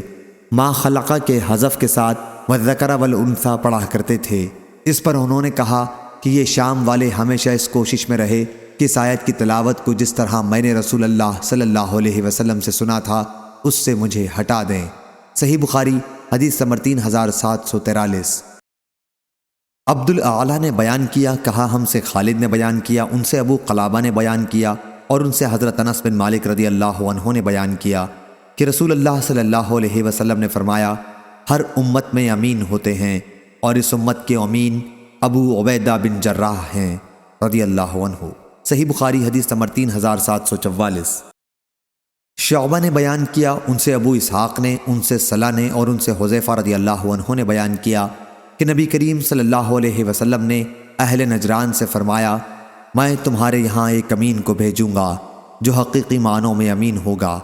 ما خلقہ کے حذف کے ساتھ والذکر والانثی پڑھا کرتے تھے۔ اس پر انہوں نے کہا کہ یہ شام والے ہمیشہ اس کوشش میں رہے کہ اس آیت کی تلاوت کو جس طرح میں نے رسول اللہ صلی اللہ علیہ وسلم سے سنا تھا اس سے مجھے ہٹا دیں۔ صحیح بخاری حدیث نمبر 3743۔ عبد الاعلیٰ نے بیان کیا، کہا ہم سے خالد نے بیان کیا، ان سے ابو قلابہ نے بیان کیا اور ان سے حضرت انس بن مالک رضی اللہ عنہ نے بیان کیا کہ رسول اللہ صلی اللہ علیہ وسلم نے فرمایا ہر امت میں امین ہوتے ہیں اور اس امت کے امین ابو عبیدہ بن جراح ہیں رضی اللہ عنہ۔ صحیح بخاری حدیث نمبر 3744۔ شعبہ نے بیان کیا، ان سے ابو اسحاق نے، ان سے صلہ نے اور ان سے حذیفہ رضی اللہ عنہ نے بیان کیا کہ نبی کریم صلی اللہ علیہ وسلم نے اہل نجران سے فرمایا میں تمہارے یہاں ایک امین کو بھیجوں گا جو حقیقی معنوں میں امین ہوگا۔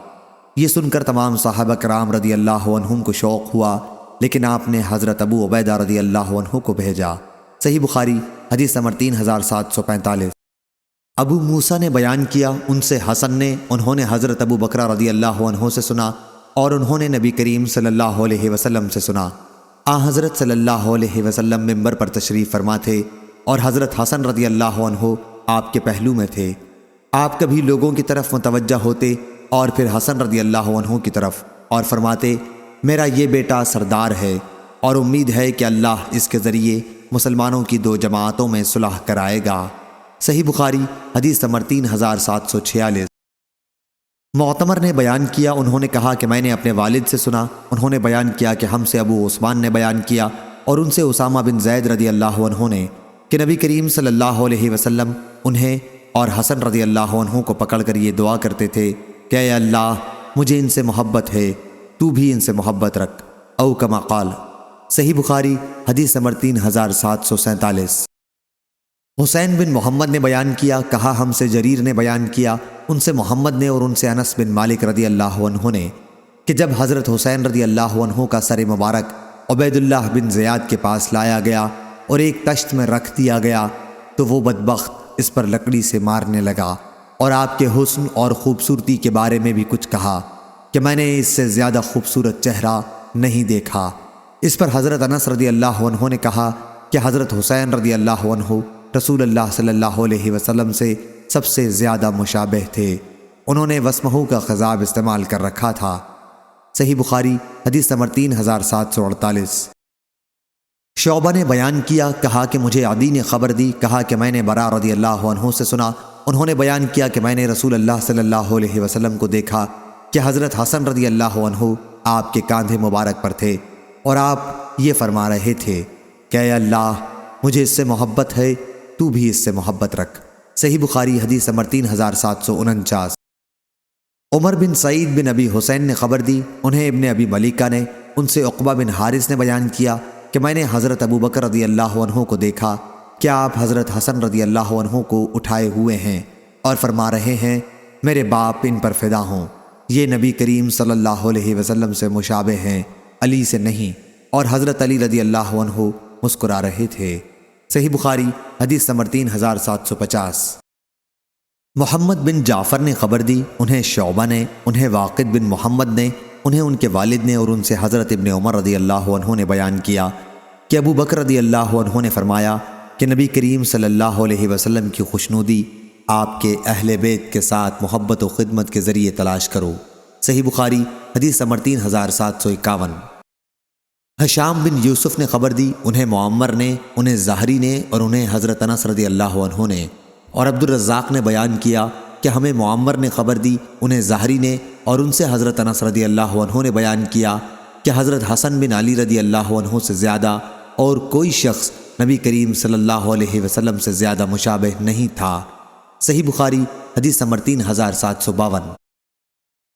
یہ سن کر تمام صحابہ کرام رضی اللہ عنہم کو شوق ہوا، لیکن آپ نے حضرت ابو عبیدہ رضی اللہ عنہ کو بھیجا۔ صحیح بخاری حدیث نمبر 3745۔ ابو موسیٰ نے بیان کیا، ان سے حسن نے، انہوں نے حضرت ابو بکرہ رضی اللہ عنہ سے سنا اور انہوں نے نبی کریم صلی اللہ علیہ وسلم سے سنا۔ حضرت صلی اللہ علیہ وسلم منبر پر تشریف فرما تھے اور حضرت حسن رضی اللہ عنہ آپ کے پہلو میں تھے۔ آپ کبھی لوگوں کی طرف متوجہ ہوتے اور پھر حسن رضی اللہ عنہ کی طرف اور فرماتے میرا یہ بیٹا سردار ہے اور امید ہے کہ اللہ اس کے ذریعے مسلمانوں کی دو جماعتوں میں صلح کرائے گا۔ صحیح بخاری حدیث نمبر 3746۔ معتمر نے بیان کیا، انہوں نے کہا کہ میں نے اپنے والد سے سنا، انہوں نے بیان کیا کہ ہم سے ابو عثمان نے بیان کیا اور ان سے اسامہ بن زید رضی اللہ عنہ نے کہ نبی کریم صلی اللہ علیہ وسلم انہیں اور حسن رضی اللہ عنہ کو پکڑ کر یہ دعا کرتے تھے کہ اے اللہ مجھے ان سے محبت ہے، تو بھی ان سے محبت رکھ، او کما قال۔ صحیح بخاری حدیث نمبر 3747۔ حسین بن محمد نے بیان کیا، کہا ہم سے جریر نے بیان کیا، ان سے محمد نے اور ان سے انس بن مالک رضی اللہ عنہ نے کہ جب حضرت حسین رضی اللہ عنہ کا سر مبارک عبید اللہ بن زیاد کے پاس لایا گیا اور ایک تشت میں رکھ دیا گیا تو وہ بدبخت اس پر لکڑی سے مارنے لگا اور آپ کے حسن اور خوبصورتی کے بارے میں بھی کچھ کہا کہ میں نے اس سے زیادہ خوبصورت چہرہ نہیں دیکھا۔ اس پر حضرت انس رضی اللہ عنہ نے کہا کہ حضرت حسین رضی اللہ عنہ رسول اللہ صلی اللہ علیہ وسلم سے سب سے زیادہ مشابہ تھے۔ انہوں نے وسمہ کا خضاب استعمال کر رکھا تھا۔ صحیح بخاری حدیث نمبر 3748۔ شعبہ نے بیان کیا، کہا کہ مجھے عدی نے خبر دی، کہا کہ میں نے برا رضی اللہ عنہ سے سنا، انہوں نے بیان کیا کہ میں نے رسول اللہ صلی اللہ علیہ وسلم کو دیکھا کہ حضرت حسن رضی اللہ عنہ آپ کے کاندھے مبارک پر تھے اور آپ یہ فرما رہے تھے کہ اے اللہ مجھے اس سے محبت ہے، تو بھی اس سے محبت رکھ۔ صحیح بخاری حدیث نمبر 3749۔ عمر بن سعید بن ابی حسین نے خبر دی، انہیں ابن ابی ملیکہ نے، ان سے عقبہ بن حارث نے بیان کیا کہ میں نے حضرت ابو بکر رضی اللہ عنہ کو دیکھا کہ آپ حضرت حسن رضی اللہ عنہ کو اٹھائے ہوئے ہیں اور فرما رہے ہیں میرے باپ ان پر فدا ہوں، یہ نبی کریم صلی اللہ علیہ وسلم سے مشابہ ہیں، علی سے نہیں، اور حضرت علی رضی اللہ عنہ مسکرا رہے تھے۔ صحیح بخاری حدیث نمبر 3750۔ محمد بن جعفر نے خبر دی، انہیں شعبہ نے، انہیں واقد بن محمد نے، انہیں ان کے والد نے اور ان سے حضرت ابن عمر رضی اللہ عنہ نے بیان کیا کہ ابو بکر رضی اللہ عنہ نے فرمایا کہ نبی کریم صلی اللہ علیہ وسلم کی خوشنودی آپ کے اہل بیت کے ساتھ محبت و خدمت کے ذریعے تلاش کرو۔ صحیح بخاری حدیث نمبر 3751۔ حشام بن یوسف نے خبر دی، انہیں معمر نے، انہیں زہری نے اور انہیں حضرت انس رضی اللہ عنہ نے، اور عبد الرزاق نے بیان کیا کہ ہمیں معمر نے خبر دی، انہیں زہری نے اور ان سے حضرت انس رضی اللہ عنہ نے بیان کیا کہ حضرت حسن بن علی رضی اللہ عنہ سے زیادہ اور کوئی شخص نبی کریم صلی اللہ علیہ وسلم سے زیادہ مشابہ نہیں تھا۔ صحیح بخاری حدیث نمبر 3752۔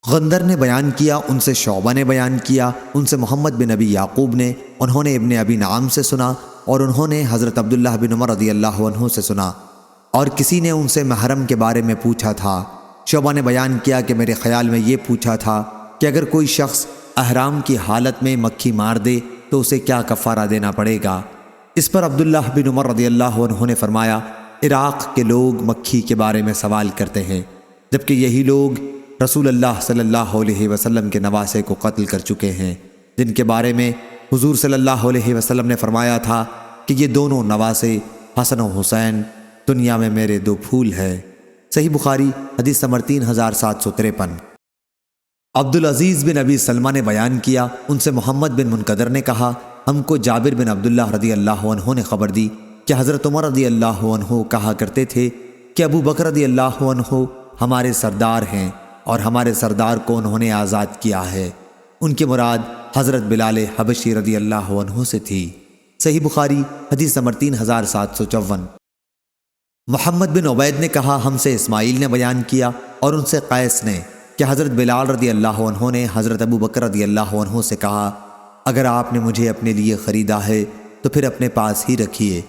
غندر نے بیان کیا، ان سے شعبہ نے بیان کیا، ان سے محمد بن ابی یعقوب نے، انہوں نے ابن ابی نعام سے سنا اور انہوں نے حضرت عبداللہ بن عمر رضی اللہ عنہ سے سنا، اور کسی نے ان سے محرم کے بارے میں پوچھا تھا۔ شعبہ نے بیان کیا کہ میرے خیال میں یہ پوچھا تھا کہ اگر کوئی شخص احرام کی حالت میں مکھی مار دے تو اسے کیا کفارہ دینا پڑے گا؟ اس پر عبداللہ بن عمر رضی اللہ عنہ نے فرمایا، عراق کے لوگ مکھی کے بارے میں سوال کرتے ہیں، جبکہ یہی لوگ رسول اللہ صلی اللہ علیہ وسلم کے نواسے کو قتل کر چکے ہیں، جن کے بارے میں حضور صلی اللہ علیہ وسلم نے فرمایا تھا کہ یہ دونوں نواسے حسن و حسین دنیا میں میرے دو پھول ہیں۔ صحیح بخاری حدیث نمبر 3753۔ عبدالعزیز بن ابی سلمہ نے بیان کیا، ان سے محمد بن منقدر نے کہا، ہم کو جابر بن عبداللہ رضی اللہ عنہ نے خبر دی کہ حضرت عمر رضی اللہ عنہ کہا کرتے تھے کہ ابو بکر رضی اللہ عنہ ہمارے سردار ہیں اور ہمارے سردار کو انہوں نے آزاد کیا ہے۔ ان کی مراد حضرت بلال حبشی رضی اللہ عنہ سے تھی۔ صحیح بخاری حدیث نمبر 3754۔ محمد بن عبید نے کہا، ہم سے اسماعیل نے بیان کیا اور ان سے قیس نے کہ حضرت بلال رضی اللہ عنہ نے حضرت ابو بکر رضی اللہ عنہ سے کہا، اگر آپ نے مجھے اپنے لیے خریدا ہے تو پھر اپنے پاس ہی رکھیے،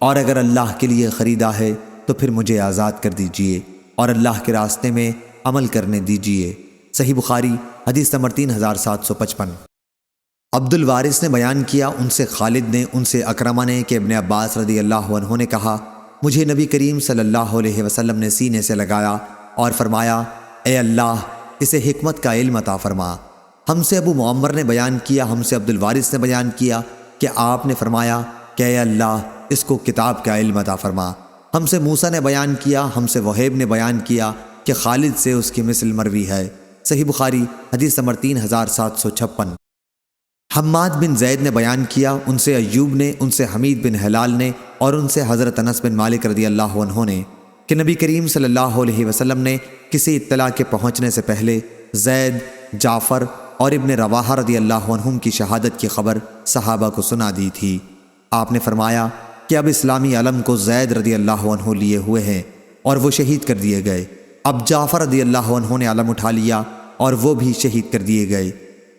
اور اگر اللہ کے لیے خریدا ہے تو پھر مجھے آزاد کر دیجئے اور اللہ کے راستے میں عمل کرنے دیجئے۔ صحیح بخاری حدیث نمبر 3755۔ عبد الوارث نے بیان کیا، ان سے خالد نے، ان سے اکرمہ نے کہ ابن عباس رضی اللہ عنہ نے کہا، مجھے نبی کریم صلی اللہ علیہ وسلم نے سینے سے لگایا اور فرمایا، اے اللہ اسے حکمت کا علم عطا فرما۔ ہم سے ابو معمر نے بیان کیا، ہم سے عبد الوارث نے بیان کیا کہ آپ نے فرمایا کہ اے اللہ اس کو کتاب کا علم عطا فرما۔ ہم سے موسیٰ نے بیان کیا، ہم سے وہیب نے بیان کیا کہ خالد سے اس کی مثل مروی ہے۔ صحیح بخاری حدیث نمبر 3756۔ حماد بن زید نے بیان کیا، ان سے ایوب نے، ان سے حمید بن ہلال نے اور ان سے حضرت انس بن مالک رضی اللہ عنہ نے کہ نبی کریم صلی اللہ علیہ وسلم نے کسی اطلاع کے پہنچنے سے پہلے زید، جعفر اور ابن رواحہ رضی اللہ عنہم کی شہادت کی خبر صحابہ کو سنا دی تھی۔ آپ نے فرمایا کہ اب اسلامی علم کو زید رضی اللہ عنہ لیے ہوئے ہیں اور وہ شہید کر دیے گئے، اب جعفر رضی اللہ عنہ نے علم اٹھا لیا اور وہ بھی شہید کر دیے گئے،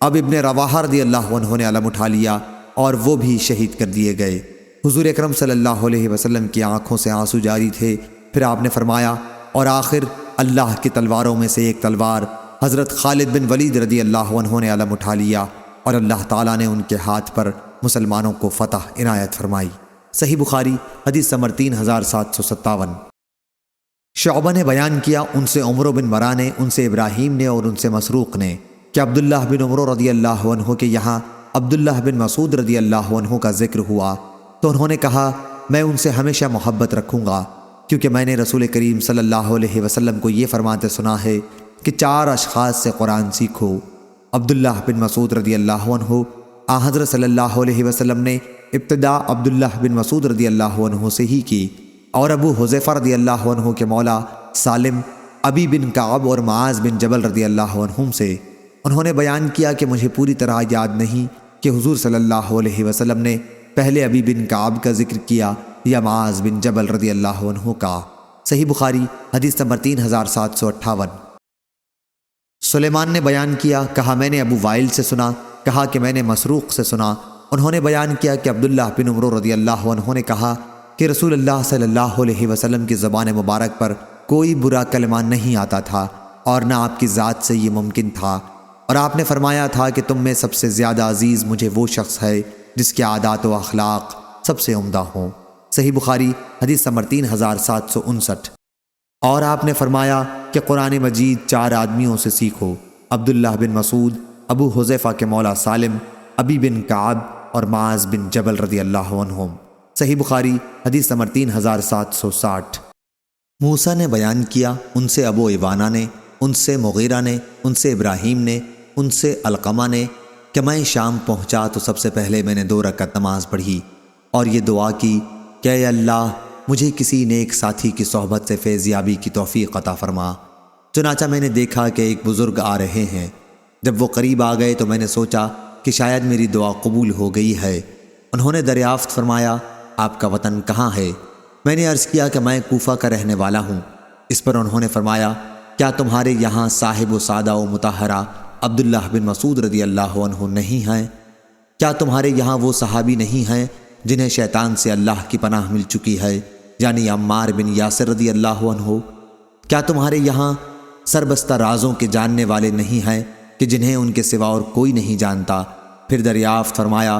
اب ابن رواحہ رضی اللہ عنہ نے علم اٹھا لیا اور وہ بھی شہید کر دیے گئے۔ حضور اکرم صلی اللہ علیہ وسلم کی آنکھوں سے آنسو جاری تھے۔ پھر آپ نے فرمایا، اور آخر اللہ کی تلواروں میں سے ایک تلوار حضرت خالد بن ولید رضی اللہ عنہ نے علم اٹھا لیا اور اللہ تعالیٰ نے ان کے ہاتھ پر مسلمانوں کو فتح عنایت فرمائی۔ صحیح بخاری حدیث نمبر 3757۔ شعبہ نے بیان کیا، ان سے عمر بن مرہ نے، ان سے ابراہیم نے اور ان سے مسروق نے کہ عبداللہ بن عمر رضی اللہ عنہ کے یہاں عبداللہ بن مسعود رضی اللہ عنہ کا ذکر ہوا تو انہوں نے کہا، میں ان سے ہمیشہ محبت رکھوں گا کیونکہ میں نے رسول کریم صلی اللہ علیہ وسلم کو یہ فرماتے سنا ہے کہ 4 اشخاص سے قرآن سیکھو۔ عبداللہ بن مسعود رضی اللہ عنہ، حضرت صلی اللہ علیہ وسلم نے ابتدا عبداللہ بن مسعود رضی اللہ عنہ سے ہی کی، اور ابو حذیفہ رضی اللہ عنہ کے مولا سالم، ابی بن کعب اور معاذ بن جبل رضی اللہ عنہم سے۔ انہوں نے بیان کیا کہ مجھے پوری طرح یاد نہیں کہ حضور صلی اللہ علیہ وسلم نے پہلے ابی بن کعب کا ذکر کیا یا معاذ بن جبل رضی اللہ عنہ کا۔ صحیح بخاری حدیث نمبر 3758۔ سلیمان نے بیان کیا، کہا میں نے ابو وائل سے سنا، کہا کہ میں نے مسروق سے سنا، انہوں نے بیان کیا کہ عبداللہ بن عمر رضی اللہ عنہ نے کہا کہ رسول اللہ صلی اللہ علیہ وسلم کی زبان مبارک پر کوئی برا کلمہ نہیں آتا تھا، اور نہ آپ کی ذات سے یہ ممکن تھا، اور آپ نے فرمایا تھا کہ تم میں سب سے زیادہ عزیز مجھے وہ شخص ہے جس کے عادات و اخلاق سب سے عمدہ ہوں۔ صحیح بخاری حدیث نمبر 3759۔ اور آپ نے فرمایا کہ قرآن مجید 4 آدمیوں سے سیکھو، عبداللہ بن مسعود، ابو حذیفہ کے مولا سالم، ابی بن کعب اور معاذ بن جبل رضی اللہ عنہم۔ صحیح بخاری حدیث نمبر 3760۔ موسیٰ نے بیان کیا، ان سے ابو ایوانہ نے، ان سے مغیرہ نے، ان سے ابراہیم نے، ان سے علقمہ نے کہ میں شام پہنچا تو سب سے پہلے میں نے 2 رکعت نماز پڑھی اور یہ دعا کی کہ اے اللہ مجھے کسی نیک ساتھی کی صحبت سے فیضیابی کی توفیق عطا فرما۔ چنانچہ میں نے دیکھا کہ ایک بزرگ آ رہے ہیں۔ جب وہ قریب آ گئے تو میں نے سوچا کہ شاید میری دعا قبول ہو گئی ہے۔ انہوں نے دریافت فرمایا، آپ کا وطن کہاں ہے؟ میں نے عرض کیا کہ میں کوفہ کا رہنے والا ہوں۔ اس پر انہوں نے فرمایا، کیا تمہارے یہاں صاحب و سادہ و مطہرہ عبداللہ بن مسعود رضی اللہ عنہ نہیں ہیں؟ کیا تمہارے یہاں وہ صحابی نہیں ہیں جنہیں شیطان سے اللہ کی پناہ مل چکی ہے، یعنی عمار بن یاسر رضی اللہ عنہ؟ کیا تمہارے یہاں سربستہ رازوں کے جاننے والے نہیں ہیں کہ جنہیں ان کے سوا اور کوئی نہیں جانتا؟ پھر دریافت فرمایا،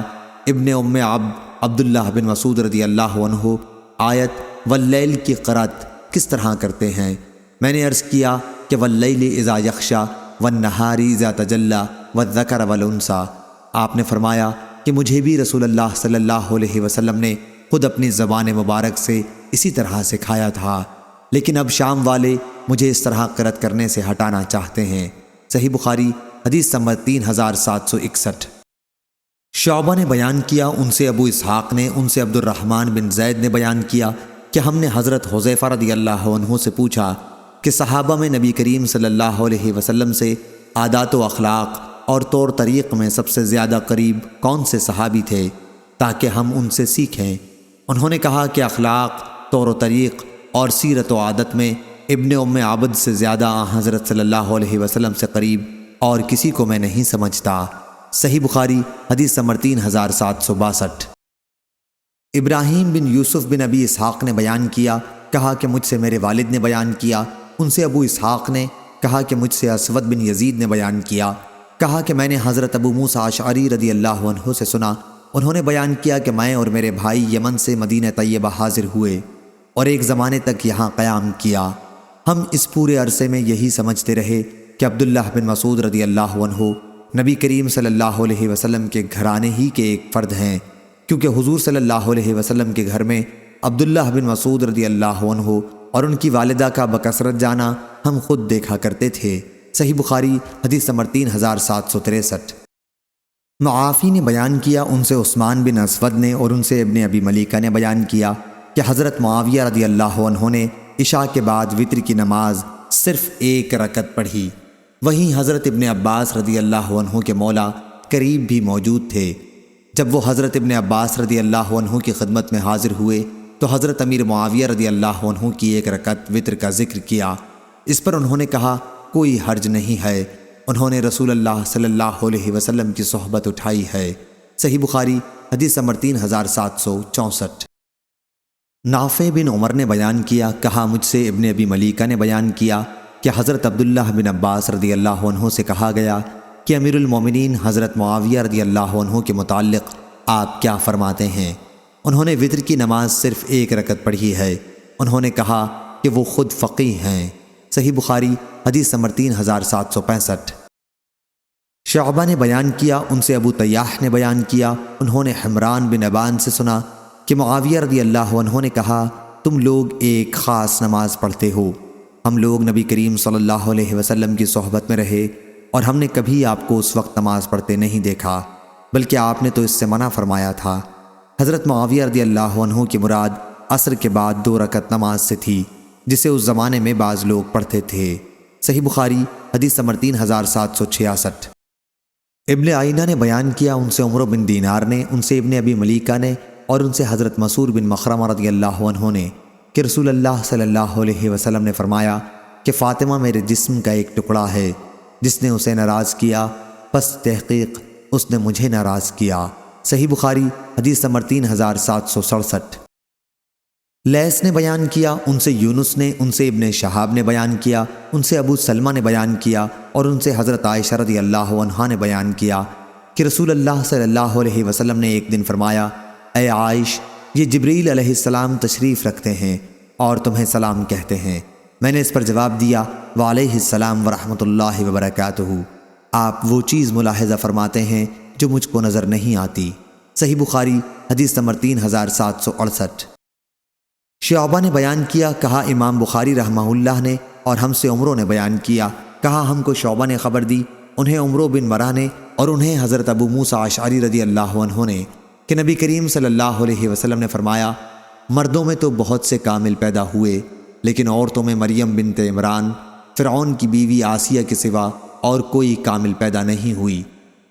ابن ام عبد عبداللہ بن مسعود رضی اللہ عنہ آیت واللیل کی قرأت کس طرح کرتے ہیں؟ میں نے عرض کیا کہ واللیل اذا یغشی والنہار اذا تجلی والذکر والانثی۔ آپ نے فرمایا کہ مجھے بھی رسول اللہ صلی اللہ علیہ وسلم نے خود اپنی زبان مبارک سے اسی طرح سکھایا تھا، لیکن اب شام والے مجھے اس طرح قرأت کرنے سے ہٹانا چاہتے ہیں۔ صحیح بخاری حدیث نمبر 3761۔ شعبہ نے بیان کیا، ان سے ابو اسحاق نے، ان سے عبد الرحمن بن زید نے بیان کیا کہ ہم نے حضرت حذیفہ رضی اللہ عنہ سے پوچھا کہ صحابہ میں نبی کریم صلی اللہ علیہ وسلم سے عادات و اخلاق اور طور طریق میں سب سے زیادہ قریب کون سے صحابی تھے تاکہ ہم ان سے سیکھیں؟ انہوں نے کہا کہ اخلاق، طور و طریق اور سیرت و عادت میں ابن ام عبد سے زیادہ حضرت صلی اللہ علیہ وسلم سے قریب اور کسی کو میں نہیں سمجھتا۔ صحیح بخاری حدیث نمبر 3762۔ ابراہیم بن یوسف بن ابی اسحاق نے بیان کیا، کہا کہ مجھ سے میرے والد نے بیان کیا، ان سے ابو اسحاق نے کہا کہ مجھ سے اسود بن یزید نے بیان کیا، کہا کہ میں نے حضرت ابو موسیٰ اشعری رضی اللہ عنہ سے سنا، انہوں نے بیان کیا کہ میں اور میرے بھائی یمن سے مدینہ طیبہ حاضر ہوئے اور ایک زمانے تک یہاں قیام کیا۔ ہم اس پورے عرصے میں یہی سمجھتے رہے کہ عبداللہ بن مسعود رضی اللہ عنہ نبی کریم صلی اللہ علیہ وسلم کے گھرانے ہی کے ایک فرد ہیں، کیونکہ حضور صلی اللہ علیہ وسلم کے گھر میں عبداللہ بن مسعود رضی اللہ عنہ اور ان کی والدہ کا بکثرت جانا ہم خود دیکھا کرتے تھے۔ صحیح بخاری حدیث نمبر 3763۔ معافی نے بیان کیا، ان سے عثمان بن اسود نے اور ان سے ابن ابی ملیکہ نے بیان کیا کہ حضرت معاویہ رضی اللہ عنہ نے عشاء کے بعد وتر کی نماز صرف 1 رکعت پڑھی۔ وہیں حضرت ابن عباس رضی اللہ عنہ کے مولا قریب بھی موجود تھے۔ جب وہ حضرت ابن عباس رضی اللہ عنہ کی خدمت میں حاضر ہوئے تو حضرت امیر معاویہ رضی اللہ عنہ کی 1 رکعت وتر کا ذکر کیا۔ اس پر انہوں نے کہا کوئی حرج نہیں ہے، انہوں نے رسول اللہ صلی اللہ علیہ وسلم کی صحبت اٹھائی ہے۔ صحیح بخاری حدیث نمبر 3764۔ نافع بن عمر نے بیان کیا، کہا مجھ سے ابن ابی ملیکہ نے بیان کیا کہ حضرت عبداللہ بن عباس رضی اللہ عنہ سے کہا گیا کہ امیر المومنین حضرت معاویہ رضی اللہ عنہ کے متعلق آپ کیا فرماتے ہیں؟ انہوں نے وتر کی نماز صرف 1 رکعت پڑھی ہے۔ انہوں نے کہا کہ وہ خود فقیہ ہیں۔ صحیح بخاری حدیث نمبر 3765۔ شعبہ نے بیان کیا، ان سے ابو طیاح نے بیان کیا، انہوں نے حمران بن ابان سے سنا کہ معاویہ رضی اللہ عنہ نے کہا تم لوگ ایک خاص نماز پڑھتے ہو۔ ہم لوگ نبی کریم صلی اللہ علیہ وسلم کی صحبت میں رہے اور ہم نے کبھی آپ کو اس وقت نماز پڑھتے نہیں دیکھا، بلکہ آپ نے تو اس سے منع فرمایا تھا۔ حضرت معاویہ رضی اللہ عنہ کی مراد عصر کے بعد 2 رکعت نماز سے تھی، جسے اس زمانے میں بعض لوگ پڑھتے تھے۔ صحیح بخاری حدیث نمبر 3766۔ ابن آئینہ نے بیان کیا، ان سے عمر بن دینار نے، ان سے ابن ابی ملیکہ نے اور ان سے حضرت مسعود بن مخرمہ رضی اللہ عنہ نے کہ رسول اللہ صلی اللہ علیہ وسلم نے فرمایا کہ فاطمہ میرے جسم کا ایک ٹکڑا ہے، جس نے اسے ناراض کیا پس تحقیق اس نے مجھے ناراض کیا۔ صحیح بخاری حدیث نمبر 3767۔ لیث نے بیان کیا، ان سے یونس نے، ان سے ابن شہاب نے بیان کیا، ان سے ابو سلمہ نے بیان کیا اور ان سے حضرت عائشہ رضی اللہ عنہا نے بیان کیا کہ رسول اللہ صلی اللہ علیہ وسلم نے ایک دن فرمایا، اے عائش، یہ جبریل علیہ السلام تشریف رکھتے ہیں اور تمہیں سلام کہتے ہیں۔ میں نے اس پر جواب دیا، وعلیہ السلام ورحمۃ اللہ وبرکاتہ۔ آپ وہ چیز ملاحظہ فرماتے ہیں جو مجھ کو نظر نہیں آتی۔ صحیح بخاری حدیث نمبر 3768۔ شعبہ نے بیان کیا، کہا امام بخاری رحمہ اللہ نے، اور ہم سے عمرو نے بیان کیا، کہا ہم کو شعبہ نے خبر دی، انہیں عمرو بن مرہ نے اور انہیں حضرت ابو موسیٰ اشعری رضی اللہ عنہ نے کہ نبی کریم صلی اللہ علیہ وسلم نے فرمایا، مردوں میں تو بہت سے کامل پیدا ہوئے، لیکن عورتوں میں مریم بنت عمران فرعون کی بیوی آسیہ کے سوا اور کوئی کامل پیدا نہیں ہوئی،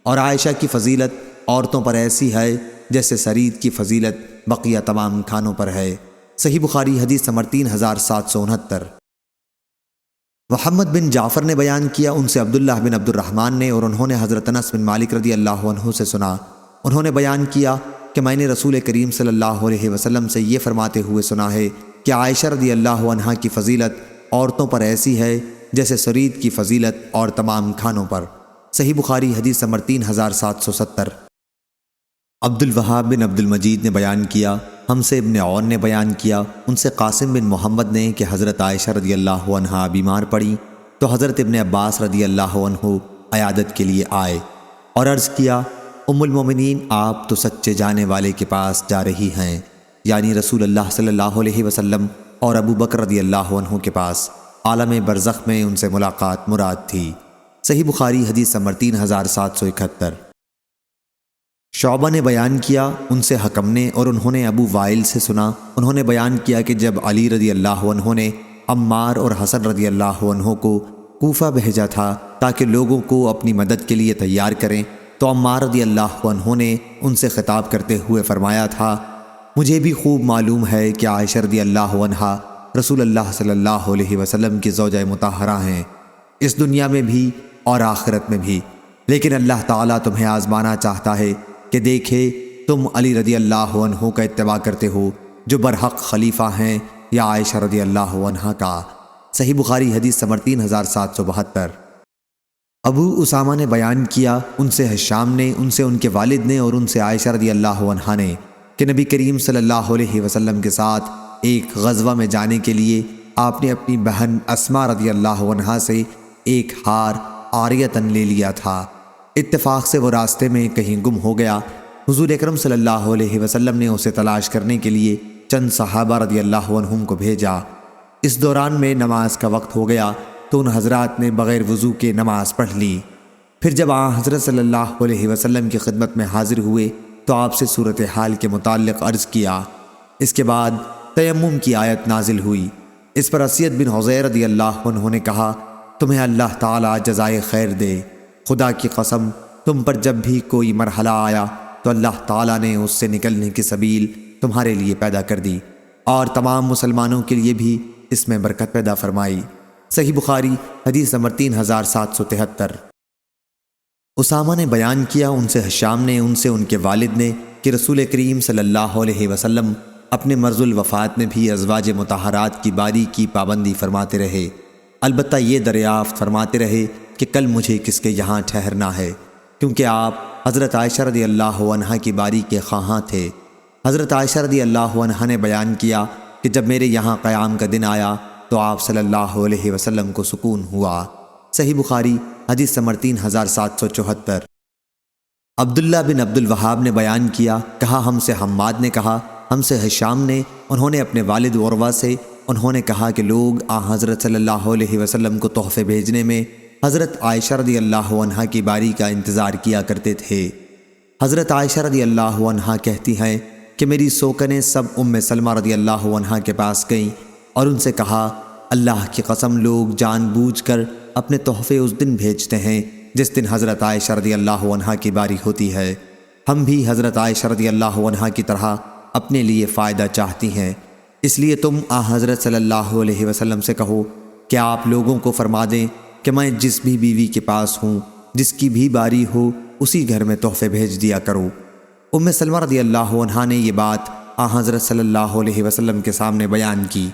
اور عائشہ کی فضیلت عورتوں پر ایسی ہے جیسے سرید کی فضیلت بقیہ تمام کھانوں پر ہے۔ صحیح بخاری حدیث نمبر 3769۔ محمد بن جعفر نے بیان کیا، ان سے عبداللہ بن عبد الرحمن نے اور انہوں نے حضرت انس بن مالک رضی اللہ عنہ سے سنا، انہوں نے بیان کیا کہ میں نے رسول کریم صلی اللہ علیہ وسلم سے یہ فرماتے ہوئے سنا ہے کہ عائشہ رضی اللہ عنہا کی فضیلت عورتوں پر ایسی ہے جیسے سرید کی فضیلت اور تمام کھانوں پر۔ صحیح بخاری حدیث نمبر 3770۔ عبد الوہاب بن عبد المجید نے بیان کیا، ہم سے ابن عون نے بیان کیا، ان سے قاسم بن محمد نے کہ حضرت عائشہ رضی اللہ عنہا بیمار پڑی تو حضرت ابن عباس رضی اللہ عنہ عیادت کے لیے آئے اور عرض کیا، ام المومنین آپ تو سچے جانے والے کے پاس جا رہی ہیں، یعنی رسول اللہ صلی اللہ علیہ وسلم اور ابو بکر رضی اللہ عنہ کے پاس عالم برزخ میں ان سے ملاقات مراد تھی۔ صحیح بخاری حدیث نمبر 3771۔ شعبہ نے بیان کیا، ان سے حکم نے اور انہوں نے ابو وائل سے سنا، انہوں نے بیان کیا کہ جب علی رضی اللہ عنہ نے عمار اور حسن رضی اللہ عنہ کو کوفہ بھیجا تھا تاکہ لوگوں کو اپنی مدد کے لیے تیار کریں، تو عمار رضی اللہ عنہ نے ان سے خطاب کرتے ہوئے فرمایا تھا، مجھے بھی خوب معلوم ہے کہ عائشہ رضی اللہ عنہا رسول اللہ صلی اللہ علیہ وسلم کی زوجہ مطہرہ ہیں، اس دنیا میں بھی اور آخرت میں بھی، لیکن اللہ تعالیٰ تمہیں آزمانا چاہتا ہے کہ دیکھے تم علی رضی اللہ عنہ کا اتباع کرتے ہو جو برحق خلیفہ ہیں یا عائشہ رضی اللہ عنہا کا۔ صحیح بخاری حدیث نمبر 3772۔ ابو اسامہ نے بیان کیا، ان سے حشام نے، ان سے ان کے والد نے اور ان سے عائشہ رضی اللہ عنہا نے کہ نبی کریم صلی اللہ علیہ وسلم کے ساتھ ایک غزوہ میں جانے کے لیے آپ نے اپنی بہن اسماء رضی اللہ عنہا سے ایک ہار عاریتاً لے لیا تھا، اتفاق سے وہ راستے میں کہیں گم ہو گیا۔ حضور اکرم صلی اللہ علیہ وسلم نے اسے تلاش کرنے کے لیے چند صحابہ رضی اللہ عنہم کو بھیجا۔ اس دوران میں نماز کا وقت ہو گیا تو ان حضرات نے بغیر وضو کے نماز پڑھ لی۔ پھر جب حضرت صلی اللہ علیہ وسلم کی خدمت میں حاضر ہوئے تو آپ سے صورتحال کے متعلق عرض کیا۔ اس کے بعد تیمم کی آیت نازل ہوئی۔ اس پر اسید بن حضیر رضی اللہ عنہ نے کہا، تمہیں اللہ تعالیٰ جزائے خیر دے، خدا کی قسم تم پر جب بھی کوئی مرحلہ آیا تو اللہ تعالیٰ نے اس سے نکلنے کی سبیل تمہارے لیے پیدا کر دی اور تمام مسلمانوں کے لیے بھی اس میں برکت پیدا فرمائی۔ صحیح بخاری حدیث نمبر 3773۔ اسامہ نے بیان کیا، ان سے حشام نے، ان سے ان کے والد نے کہ رسول کریم صلی اللہ علیہ وسلم اپنے مرض الوفات میں بھی ازواج مطہرات کی باری کی پابندی فرماتے رہے، البتہ یہ دریافت فرماتے رہے کہ کل مجھے کس کے یہاں ٹھہرنا ہے، کیونکہ آپ حضرت عائشہ رضی اللہ عنہا کی باری کے خواہاں تھے۔ حضرت عائشہ رضی اللہ عنہا نے بیان کیا کہ جب میرے یہاں قیام کا دن آیا تو آپ صلی اللہ علیہ وسلم کو سکون ہوا۔ صحیح بخاری حدیث نمبر 3774۔ عبداللہ بن عبد الوہاب نے بیان کیا، کہا ہم سے حماد نے کہا، ہم سے ہشام نے، انہوں نے اپنے والد عروہ سے، انہوں نے کہا کہ لوگ حضرت صلی اللہ علیہ وسلم کو تحفے بھیجنے میں حضرت عائشہ رضی اللہ عنہا کی باری کا انتظار کیا کرتے تھے۔ حضرت عائشہ رضی اللہ عنہا کہتی ہیں کہ میری سوکنیں سب ام سلمہ رضی اللہ عنہا کے پاس گئیں اور ان سے کہا، اللہ کی قسم لوگ جان بوجھ کر اپنے تحفے اس دن بھیجتے ہیں جس دن حضرت عائشہ رضی اللہ عنہا کی باری ہوتی ہے۔ ہم بھی حضرت عائشہ رضی اللہ عنہا کی طرح اپنے لیے فائدہ چاہتی ہیں، اس لیے تم حضرت صلی اللہ علیہ وسلم سے کہو کہ آپ لوگوں کو فرما دیں کہ میں جس بھی بیوی کے پاس ہوں، جس کی بھی باری ہو، اسی گھر میں تحفے بھیج دیا کرو۔ ام سلمہ رضی اللہ عنہا نے یہ بات حضرت صلی اللہ علیہ وسلم کے سامنے بیان کی۔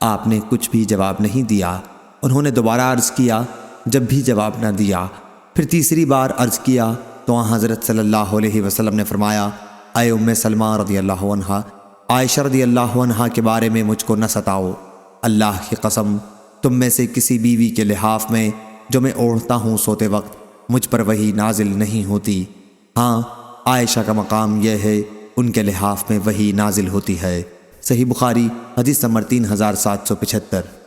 آپ نے کچھ بھی جواب نہیں دیا۔ انہوں نے دوبارہ عرض کیا، جب بھی جواب نہ دیا، پھر تیسری بار عرض کیا تو حضرت صلی اللہ علیہ وسلم نے فرمایا، اے ام سلمہ رضی اللہ عنہا، عائشہ رضی اللہ عنہا کے بارے میں مجھ کو نہ ستاؤ۔ اللہ کی قسم تم میں سے کسی بیوی کے لحاف میں جو میں اوڑھتا ہوں سوتے وقت مجھ پر وہی نازل نہیں ہوتی۔ ہاں، عائشہ کا مقام یہ ہے ان کے لحاف میں وہی نازل ہوتی ہے۔ صحیح بخاری حدیث نمبر 3775۔